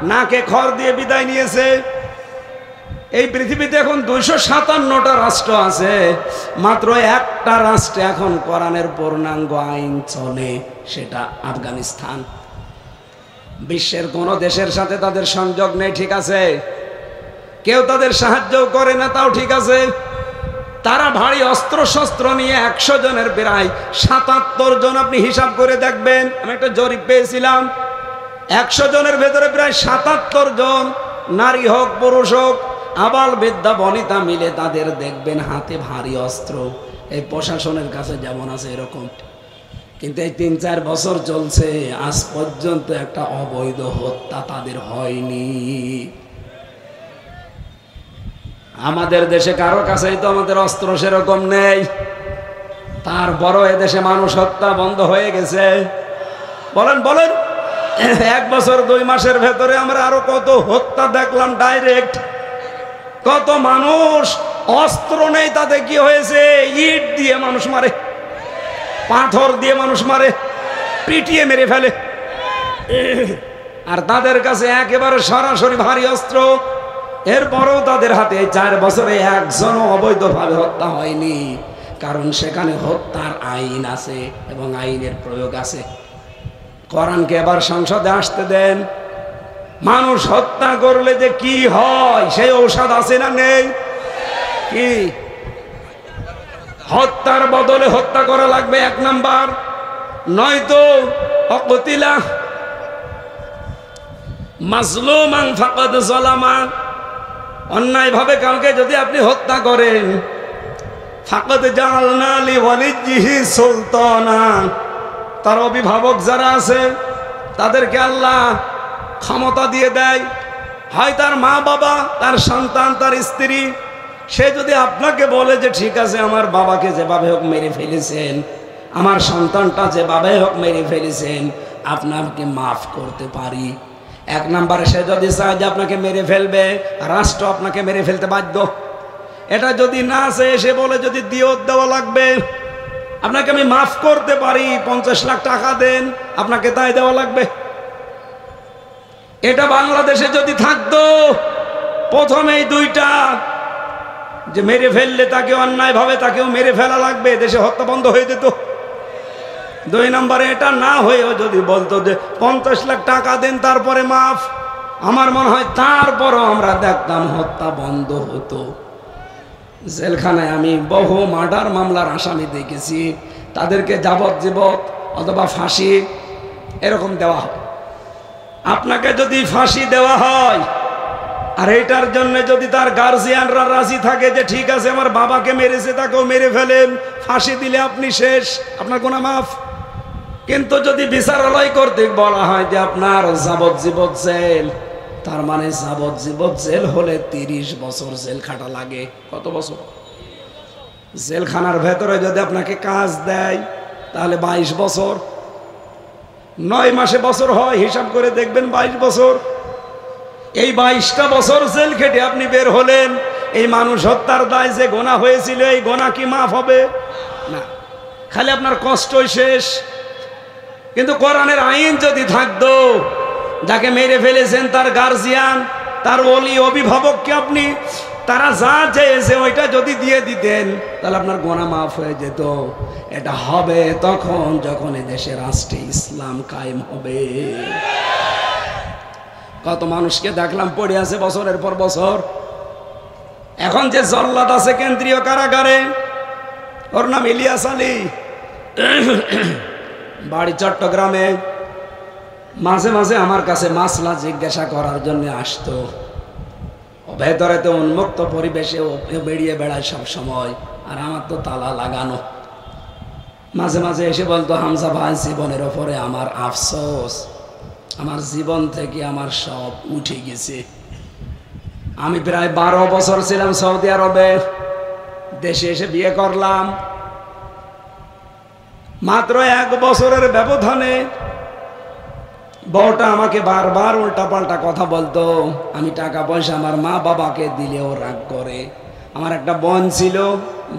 নাকে খড় দিয়ে বিদায় নিয়েছে। এই পৃথিবীতে এখন 257টা রাষ্ট্র আছে, মাত্র একটা রাষ্ট্রে এখন কোরআনের পূর্ণাঙ্গ আইন চলে, সেটা আফগানিস্তান। বিশ্বের কোন দেশের সাথে তাদের সংযোগ নেই, ঠিক আছে, কেউ তাদের সাহায্যও করে না, তাও ঠিক আছে। তারা ভারী অস্ত্র শস্ত্র নিয়ে 100 জনের প্রায় 77 জন, আপনি হিসাব করে দেখবেন, আমি একটা জরিপ পেয়েছিলাম, 100 জনের ভেতরে প্রায় 77 জন, নারী হোক পুরুষ হোক, আবাল বৃদ্ধা বনিতা মিলে তাদের দেখবেন হাতে ভারী অস্ত্র। এই প্রশাসনের কাছে যেমন আছে এরকম। কিন্তু এই 3-4 বছর চলছে, আজ পর্যন্ত একটা অবৈধ হত্যা তাদের হয়নি। আমাদের দেশে কারো কাছেই তো আমাদের অস্ত্র সেরকম নেই, তারপরও এদেশে মানুষ হত্যা বন্ধ হয়ে গেছে। বলেন বলেন, 1 বছর 2 মাসের ভেতরে আমরা আরো কত হত্যা দেখলাম ডাইরেক্ট। কত মানুষ অস্ত্র নেই, তাতে কি হয়েছে, ইট দিয়ে মানুষ মারে, পাথর দিয়ে মানুষ মারে, পিটিয়ে মেরে ফেলে। আর তাদের কাছে একেবারে সরাসরি ভারী অস্ত্র, এরপরেও তাদের হাতে 4 বছরে একজনও অবৈধভাবে হত্যা হয়নি, কারণ সেখানে হত্যার আইন আছে এবং আইনের প্রয়োগ আছে। কোরআনকে এবার সংসদে আসতে দেন। মানুষ হত্যা করলে যে কি হয় সেই ঔষধ আছে না নেই? কি হত্যার বদলে হত্যা করা লাগবে 1 নাম্বার, নয়তো অকতিলা মাজলুমান ফাকাদ যালামা, অন্যায় ভাবে কাউকে যদি আপনি হত্যা করেন, ফাকাদ জাআলনা লিওয়ালিহি সুলতানা, তার অভিভাবক যারা আছে তাদেরকে আল্লাহ ক্ষমতা দিয়ে দেয়, হয় তার মা বাবা, তার সন্তান, তার স্ত্রী। সে যদি আপনাকে বলে যে ঠিক আছে আমার বাবাকে যেভাবে হোক মেরে ফেলেছেন, আমার সন্তানটা যেভাবে হোক মেরে ফেলেছেন, আপনাকে মাফ করতে পারি। 1 নম্বরে সে যদি চায় যে আপনাকে মেরে ফেলবে, রাষ্ট্র আপনাকে মেরে ফেলতে বাধ্য। এটা যদি না চায়, সে বলে যদি দিয়ত দেওয়া লাগবে, আপনাকে আমি মাফ করতে পারি, 50 লাখ টাকা দেন, আপনাকে তাই দেওয়া লাগবে। এটা বাংলাদেশে যদি থাকতো, প্রথমেই 2টা, যে মেরে ফেললে তাকে অন্যায় ভাবে তাকেও মেরে ফেলা লাগবে, দেশে হত্যা বন্ধ হয়ে যেত। 2 নম্বরে এটা না হয়েও যদি বলতো যে 50 লাখ টাকা দেন তারপরে মাফ, আমার মনে হয় তারপরও আমরা দেখতাম হত্যা বন্ধ হতো। জেলখানায় আমি বহু মার্ডার মামলার আসামি দেখেছি, তাদেরকে যাবজ্জীবন অথবা ফাঁসি এরকম দেওয়া হয়। আপনাকে যদি ফাঁসি দেওয়া হয়, আর এটার জন্য যদি তার গার্জিয়ানরা রাজি থাকে যে ঠিক আছে আমার বাবাকে মেরেছে, তাকেও মেরে ফেলেন, ফাঁসি দিলে আপনি শেষ, আপনার গুনাহ মাফ। কিন্তু যদি বিচারালয় কর্তৃক বলা হয় যে আপনার যাবজ্জীবন জেল, তার মানে যাবজ্জীবন জেল হলে 30 বছর জেল খাটা লাগে। কত বছর? জেলখানার ভেতরে যদি আপনাকে কাজ দেয় তাহলে 22 বছর, 9 মাসে বছর হয়, হিসাব করে দেখবেন 22 বছর। এই 22টা বছর জেল খেটে আপনি বের হলেন, এই মানুষ হত্যার দায় যে গোনা হয়েছিল এই গোনা কি মাফ হবে? না, খালি আপনার কষ্টই শেষ। কিন্তু কোরআনের আইন যদি থাকতো, যাকে মেরে ফেলেছেন তার গার্জিয়ান, তার ওলি অভিভাবককে আপনি তারা যা চেয়েছে ওইটা যদি দিয়ে দিতেন, তাহলে আপনার গোনা মাফ হয়ে যেত। এটা হবে তখন যখন এ দেশে রাষ্ট্রে ইসলাম কায়েম হবে। কত মানুষকে দেখলাম পড়ে আছে বছরের পর বছর। এখন যে জল্লাদ আছে কেন্দ্রীয় কারাগারে, ওর নাম ইলিয়াস আলী, বাড়ি চট্টগ্রামে। মাঝে মাঝে আমার কাছে মাসলা জিজ্ঞাসা করার জন্য আসতো। ভেতরে তো উন্মুক্ত পরিবেশে ও বেরিয়ে বেড়ায় সব সময়, আর আমার তো তালা লাগানো। মাঝে মাঝে এসে বলতো, হামজা ভাই, জীবনের ওপরে আমার আফসোস, আমার জীবন থেকে আমার সব উঠে গেছে। আমি প্রায় 12 বছর ছিলাম সৌদি আরবে, দেশে এসে বিয়ে করলাম। মাত্র 1 বছরের ব্যবধানে বউটা আমাকে বারবার উল্টা পাল্টা কথা বলতো। আমি টাকা পয়সা আমার মা বাবাকে দিলেও রাগ করে। আমার একটা বোন ছিল,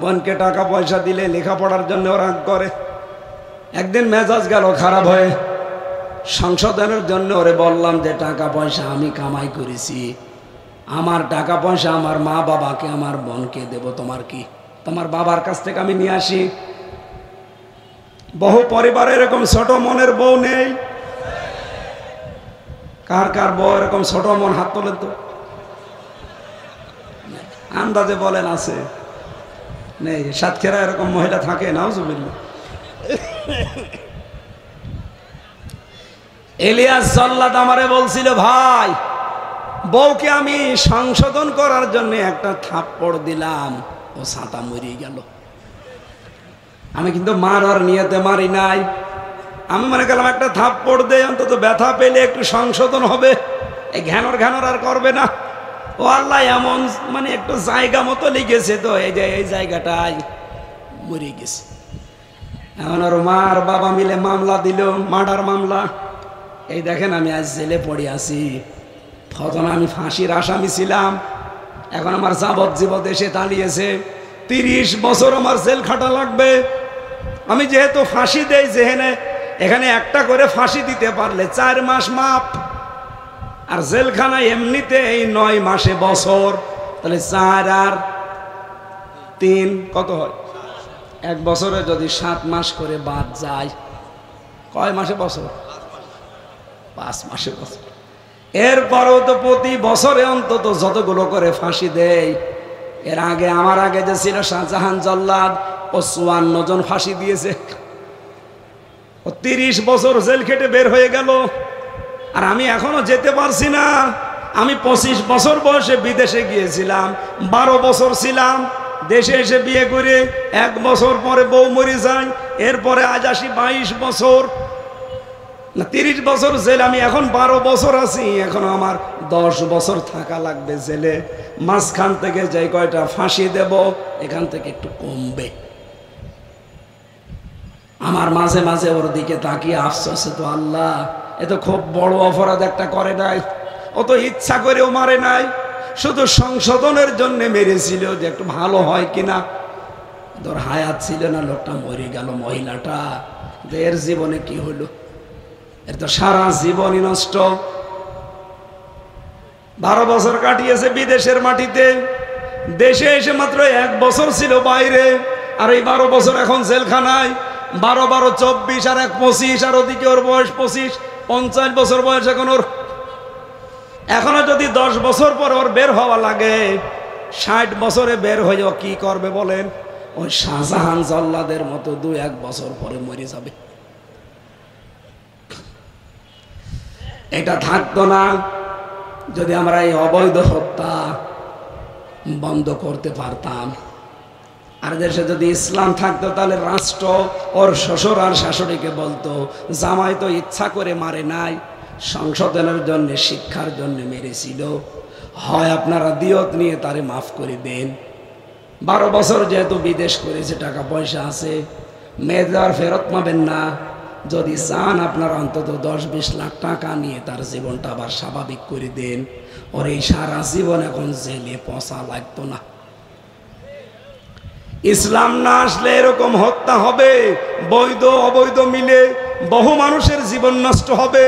বোনকে টাকা পয়সা দিলে লেখাপড়ার জন্য রাগ করে। একদিন মেজাজ গেল খারাপ হয়ে, সংশোধনের জন্য ওরে বললাম যে টাকা পয়সা আমি কামাই করেছি, আমার টাকা পয়সা আমার মা বাবাকে আমার বোনকে দেব, তোমার কি? তোমার বাবার কাছ থেকে আমি নিয়ে আসি। বহু পরিবারে এরকম ছোট মনের বউ নেই? কার কার বউ এরকম ছোট মন, হাত তোলেন তো। আন্দাজে বলেন আছে? নেই। সাতক্ষীরা এরকম মহিলা থাকে? নাউজুবিল্লাহ। ইলিয়াস জল্লাদ আমারে বলছিল, ভাই, বউকে আমি সংশোধন করার জন্য একটা থাপ্পড় দিলাম, ও ছাতা মরিয়ে গেল। আমি কিন্তু মারার নিয়তে মারি নাই। আমি মনে করলাম একটা থাপ্পড় দেয়, অন্তত ব্যথা পেলে একটু সংশোধন হবে, এই ঘ্যানর ঘ্যানর আর করবে না। ও আল্লাহ এমন মানে একটু জায়গা মতো লিখেছে, তো এই যে এই জায়গাটায় মরে গেছে। এখন ওর মা আর বাবা মিলে মামলা দিল, মার্ডার মামলা। এই দেখেন আমি আজ জেলে পড়ে আছি। প্রথম আমি ফাঁসির আসামি ছিলাম, এখন আমার যাবজ্জীবন দেশে তাড়িয়েছে। 30 বছর আমার জেল খাটা লাগবে। আমি যেহেতু ফাঁসি দেই, যেখানে এখানে একটা করে ফাঁসি দিতে পারলে 4 মাস মাপ, আর জেলখানায় এমনিতে এই 9 মাসে বছর, তাহলে 4 আর 3 কত হয়? 1 বছরে যদি 7 মাস করে বাদ যায়, কয় মাসে বছর? 5 মাসে বছর। এরপরেও তো প্রতি বছরে অন্তত যতগুলো করে ফাঁসি দেয়। এর আগে আমার আগে যে ছিল শাহজাহান জল্লাদ, ও 54 জন ফাঁসি দিয়েছে। ও 30 বছর জেল খেটে বের হয়ে গেল, আর আমি এখনো যেতে পারছি না। আমি 25 বছর বয়সে বিদেশে গিয়েছিলাম, 12 বছর ছিলাম দেশে। এসে বিয়ে করে 1 বছর পরে বউ মরে যায়। এরপরে আজ আসি 22 বছর না 30 বছর জেল। আমি এখন 12 বছর আছি, এখন আমার 10 বছর থাকা লাগবে জেলে। মাঝখান থেকে যে কয়টা ফাঁসি দেব, এখান থেকে একটু কমবে। আমার মাঝে মাঝে ওর দিকে তাকিয়ে আফসোস, তো আল্লাহ, এ তো খুব বড় অপরাধ একটা করে নাই। ও তো ইচ্ছা করেও মারে নাই, শুধু সংশোধনের জন্য মেরেছিল যে একটু ভালো হয় কিনা। তোর হায়াত ছিল না, লোকটা মরে গেল। মহিলাটা, এর জীবনে কি হলো? এর তো সারা জীবনই নষ্ট। 12 বছর কাটিয়েছে বিদেশের মাটিতে, দেশে এসে মাত্র 1 বছর ছিল বাইরে, আর এই 12 বছর এখন জেলখানায়। 12 12 24 আর 1 25, আর ওদিকে ওর বয়স 25, 50 বছর বয়স এখন ওর। এখনো যদি 10 বছর পর ওর বের হওয়া লাগে, 60 বছরে বের হয়ে কি করবে বলেন? ওই শাহজাহান জল্লাদের মতো 2-1 বছর পরে মরে যাবে। এটা থাকতো না যদি আমরা এই অবৈধ হত্যা বন্ধ করতে পারতাম। আর দেশে যদি ইসলাম থাকতো, তাহলে রাষ্ট্র ওর শ্বশুর আর শাশুড়িকে বলতো, জামাই তো ইচ্ছা করে মারে নাই, সংশোধনের জন্য, শিক্ষার জন্য মেরেছিল, হয় আপনারা দিয়ত নিয়ে তারে মাফ করে দেন। 12 বছর যেহেতু বিদেশ করেছে, টাকা পয়সা আছে, মেয়েদের আর ফেরত পাবেন না। যদি চান আপনারা অন্তত 10-20 লাখ টাকা নিয়ে তার জীবনটা আবার স্বাভাবিক করে দেন, ওর এই সারা জীবন এখন জেলে পচা লাগতো না। ইসলাম না আসলে এরকম হত্যা হবে, বৈধ অবৈধ মিলে বহু মানুষের জীবন নষ্ট হবে।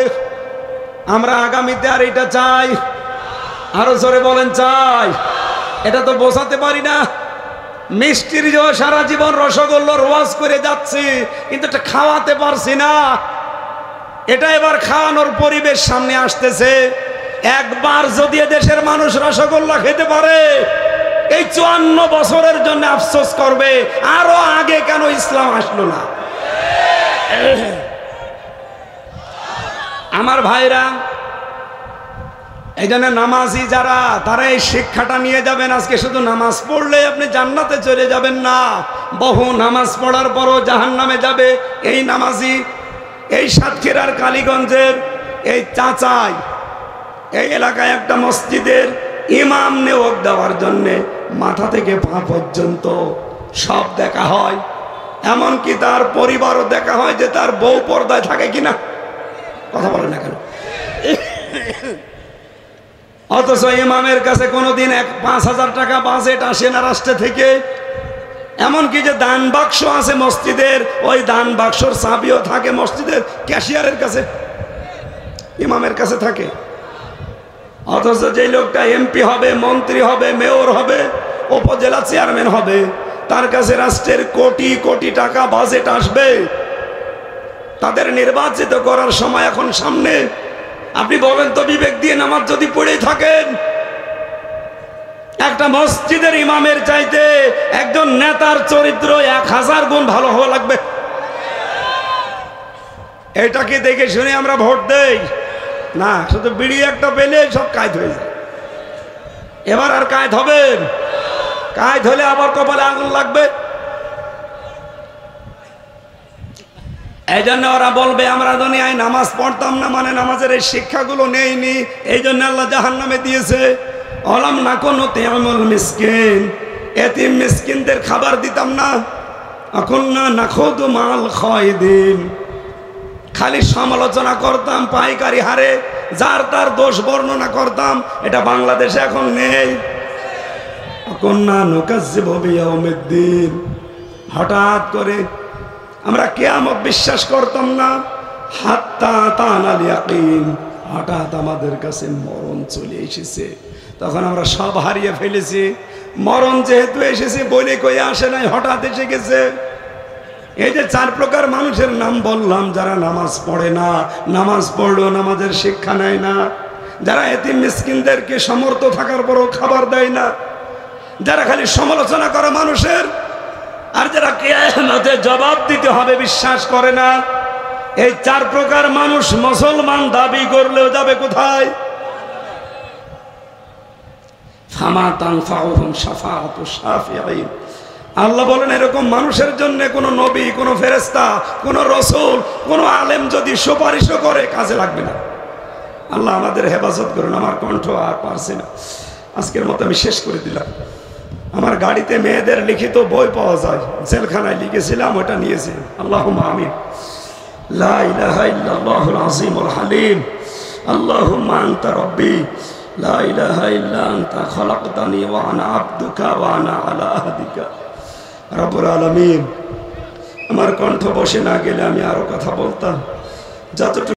আমরা আগামীতে আর এটা চাই? আরো জোরে বলেন চাই। এটা তো বোঝাতে পারি না। মিষ্টির সারা জীবন রসগোল্লার ওয়াজ করে যাচ্ছি, কিন্তু এটা খাওয়াতে পারছি না। এটা এবার খাওয়ানোর পরিবেশ সামনে আসতেছে। একবার যদি দেশের মানুষ রসগোল্লা খেতে পারে, এই 54 বছরের জন্য আফসোস করবে আরো আগে কেন ইসলাম আসলো না। আমার ভাইরা, এই জন্য নামাজি যারা, তারা এই শিক্ষাটা নিয়ে যাবেন। আজকে শুধু নামাজ পড়লে আপনি জান্নাতে চলে যাবেন না, বহু নামাজ পড়ার পরও জাহান্নামে যাবে এই নামাজি। এই সাতক্ষীরার কালীগঞ্জের এই চাচাই এই এলাকায় একটা মসজিদের ইমাম নিয়োগ দেওয়ার জন্যে মাথা থেকে পা পর্যন্ত সব দেখা হয়, এমনকি তার পরিবারও দেখা হয় যে তার বউ পর্দায় থাকে কিনা। কথা বলে না কেন? অথচ ইমামের কাছে কোনোদিন 5,000 টাকা বাজেট আসে না রাষ্ট্র থেকে। এমনকি যে দান বাক্স আছে মসজিদের, ওই দান বাক্সর চাবিও থাকে মসজিদের ক্যাশিয়ারের কাছে, ইমামের কাছে থাকে। অথচ যে লোকটা এমপি হবে, মন্ত্রী হবে, মেয়র হবে, উপজেলা চেয়ারম্যান হবে, তার কাছে রাষ্ট্রের কোটি কোটি টাকা বাজেট আসবে। তাদের নির্বাচিত করার সময় এখন সামনে। আপনি বলেন তো, বিবেক দিয়ে নামাজ যদি পড়েই থাকেন, একটা মসজিদের ইমামের চাইতে একজন নেতার চরিত্র 1000 গুণ ভালো হওয়া লাগবে। এটাকে দেখে শুনে আমরা ভোট দেই না, শুধু বিড়ি একটা পেলে সব কায়দ হয়ে যায়। এবার আর কায়দ হবেন? কায়দ হলে আবার কপালে আগুন লাগবে। এই জন্য ওরা বলবে আমরা দুনিয়ায় নামাজ পড়তাম না, মানে নামাজের এই শিক্ষাগুলো নেইনি, এই জন্য আল্লাহ জাহান্নামে দিয়েছে। অলাম না কোনো তেমল মিসকিন, এতিম মিসকিনদের খাবার দিতাম না। এখন না নাখুদু মাল খায়দিন, খালি সমালোচনা করতাম পাইকারি হারে, যার তার দোষ বর্ণনা করতাম। এটা বাংলাদেশে এখন নেই। এখন না নুকাজ্জিবু বিয়াউমিদ্দিন, হঠাৎ করে আমরা কিয়ামত বিশ্বাস করতাম না। হাত্তা তানাল ইয়াকিন, হঠাৎ আমাদের কাছে মরণ চলে এসেছে, তখন আমরা সব হারিয়ে ফেলেছি। মরণ যেহেতু এসেছে বলে কই আসে নাই, হঠাৎ এসে গেছে। এই যে 4 প্রকার মানুষের নাম বললাম, যারা নামাজ পড়ে না, নামাজ পড়লেও নামাজের শিক্ষা নেয় না, যারা এতিম মিসকিনদেরকে সমর্থ থাকার পরও খাবার দেয় না, যারা খালি সমালোচনা করে মানুষের, আর যারা কিয়ামতে জবাব দিতে হবে বিশ্বাস করে না। এই 4 প্রকার মানুষ মুসলমান দাবি করলেও যাবে কোথায়? ফামা তানফাউহুম শাফাআতুশ শাফিঈন। আল্লাহ বলেন, এরকম মানুষের জন্য কোনো নবী, কোনো ফেরেশতা, কোনো রাসূল, কোনো আলেম যদি সুপারিশও করে কাজে লাগবে না। আল্লাহ আমাদের হেফাজত করুন। আমার কণ্ঠ আর পারছি না, আজকের মতো আমি শেষ করে দিলাম। আমার গাড়িতে মেয়েদের লিখিত বই পাওয়া যায়, জেলখানায় লিখেছিলাম, ওটা নিয়েছি। আল্লাহুম্মা আমিন। লা ইলাহা ইল্লাল্লাহুল আযীমুল হালিম। আল্লাহুম্মা আনতা রাব্বি লা ইলাহা ইল্লা আনতা খালাকতানি ওয়া আনা আবদুকা ওয়া আনা আলা আহদিকা। রব্বুল আলামিন, আমার কণ্ঠ বসে না গেলে আমি আরো কথা বলতাম। যতটুকু